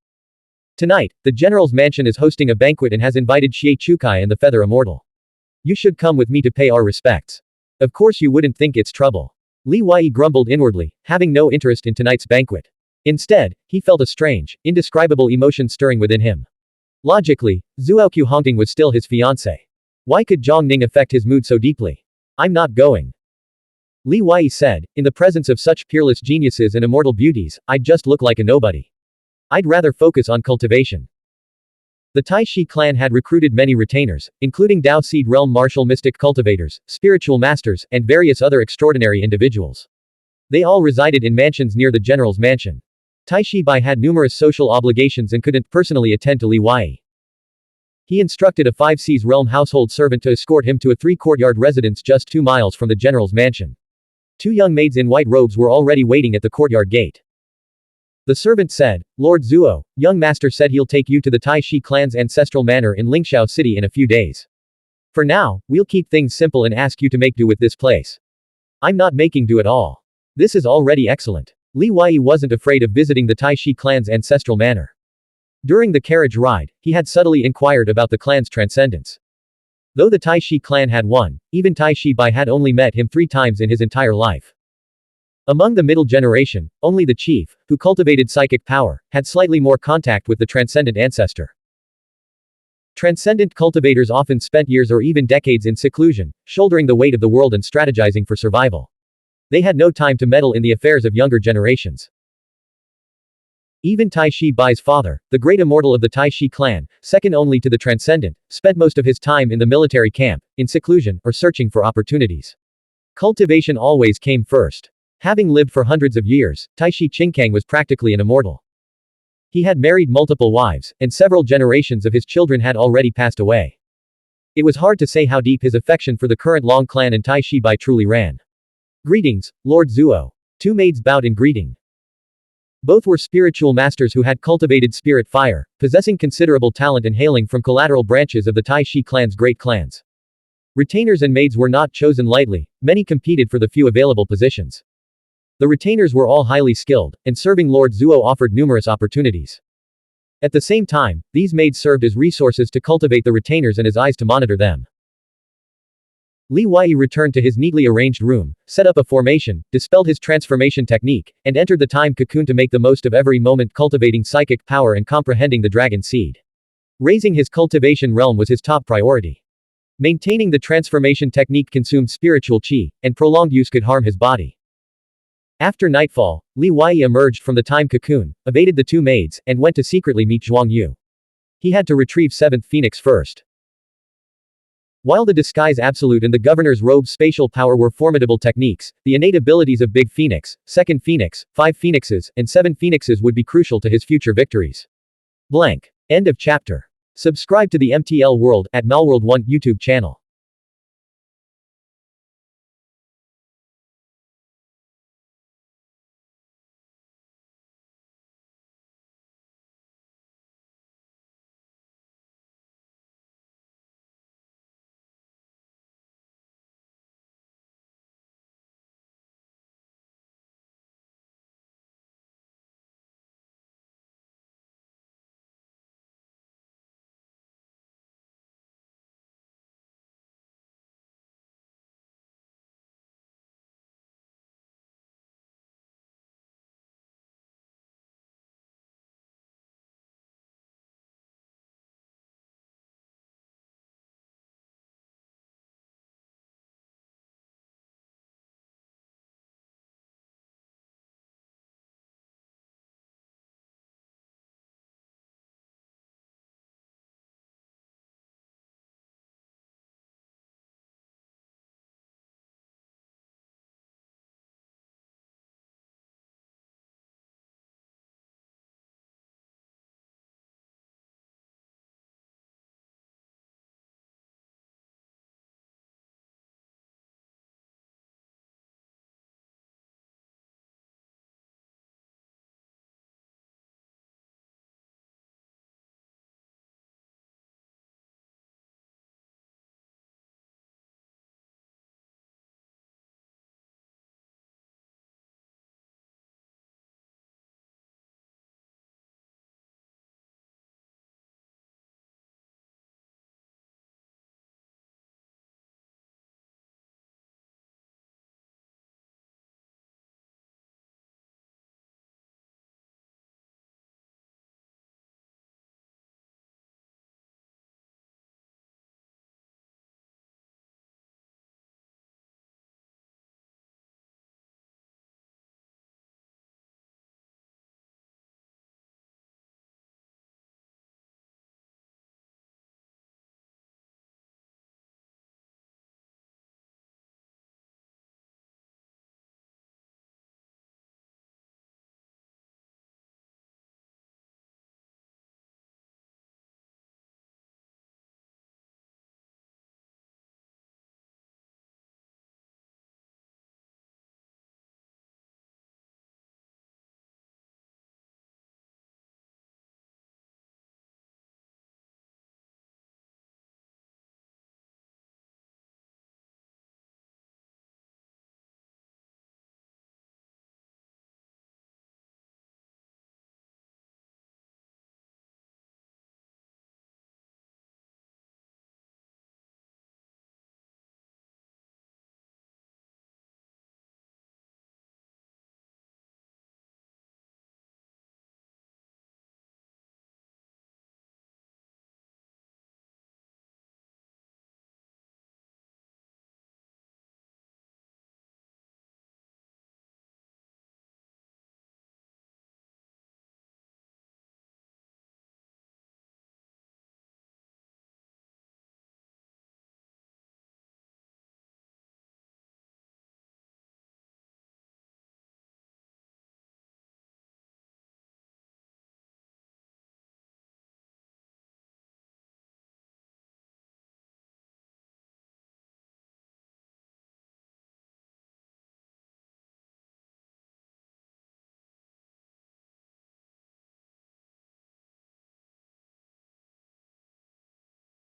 Speaker 1: Tonight, the General's Mansion is hosting a banquet and has invited Xie Chukai and the Feather Immortal. You should come with me to pay our respects. Of course you wouldn't think it's trouble." Li Wai grumbled inwardly, having no interest in tonight's banquet. Instead, he felt a strange, indescribable emotion stirring within him. Logically, Zuoqiu Hongding was still his fiancé. Why could Zhang Ning affect his mood so deeply? "I'm not going," Li Wai said, "in the presence of such peerless geniuses and immortal beauties, I'd just look like a nobody. I'd rather focus on cultivation." The Tai Shi clan had recruited many retainers, including Dao Seed realm martial mystic cultivators, spiritual masters, and various other extraordinary individuals. They all resided in mansions near the general's mansion. Tai Shi Bai had numerous social obligations and couldn't personally attend to Li Wai. He instructed a 5 Seas realm household servant to escort him to a 3-courtyard residence just 2 miles from the general's mansion. 2 young maids in white robes were already waiting at the courtyard gate. The servant said, "Lord Zuo, young master said he'll take you to the Tai Shi clan's ancestral manor in Lingxiao City in a few days. For now, we'll keep things simple and ask you to make do with this place." "I'm not making do at all. This is already excellent." Li Wai wasn't afraid of visiting the Tai Shi clan's ancestral manor. During the carriage ride, he had subtly inquired about the clan's transcendence. Though the Tai Shi clan had one, even Tai Shi Bai had only met him 3 times in his entire life. Among the middle generation, only the chief, who cultivated psychic power, had slightly more contact with the transcendent ancestor. Transcendent cultivators often spent years or even decades in seclusion, shouldering the weight of the world and strategizing for survival. They had no time to meddle in the affairs of younger generations. Even Tai Shi Bai's father, the great immortal of the Tai Shi clan, second only to the transcendent, spent most of his time in the military camp, in seclusion, or searching for opportunities. Cultivation always came first. Having lived for hundreds of years, Tai Shi Qingkang was practically an immortal. He had married multiple wives, and several generations of his children had already passed away. It was hard to say how deep his affection for the current Long clan and Tai Shi Bai truly ran. "Greetings, Lord Zuo." 2 maids bowed in greeting. Both were spiritual masters who had cultivated spirit fire, possessing considerable talent and hailing from collateral branches of the Tai Shi clan's great clans. Retainers and maids were not chosen lightly, many competed for the few available positions. The retainers were all highly skilled, and serving Lord Zuo offered numerous opportunities. At the same time, these maids served as resources to cultivate the retainers and as eyes to monitor them. Li Wei returned to his neatly arranged room, set up a formation, dispelled his transformation technique, and entered the time cocoon to make the most of every moment, cultivating psychic power and comprehending the dragon seed. Raising his cultivation realm was his top priority. Maintaining the transformation technique consumed spiritual qi, and prolonged use could harm his body. After nightfall, Li Wei emerged from the time cocoon, evaded the two maids, and went to secretly meet Zhuang Yu. He had to retrieve 7th Phoenix first. While the disguise absolute and the governor's robe's spatial power were formidable techniques, the innate abilities of Big Phoenix, 2nd Phoenix, 5 Phoenixes, and 7 Phoenixes would be crucial to his future victories. Blank. End of chapter. Subscribe to the MTL World at Malworld 1 YouTube channel.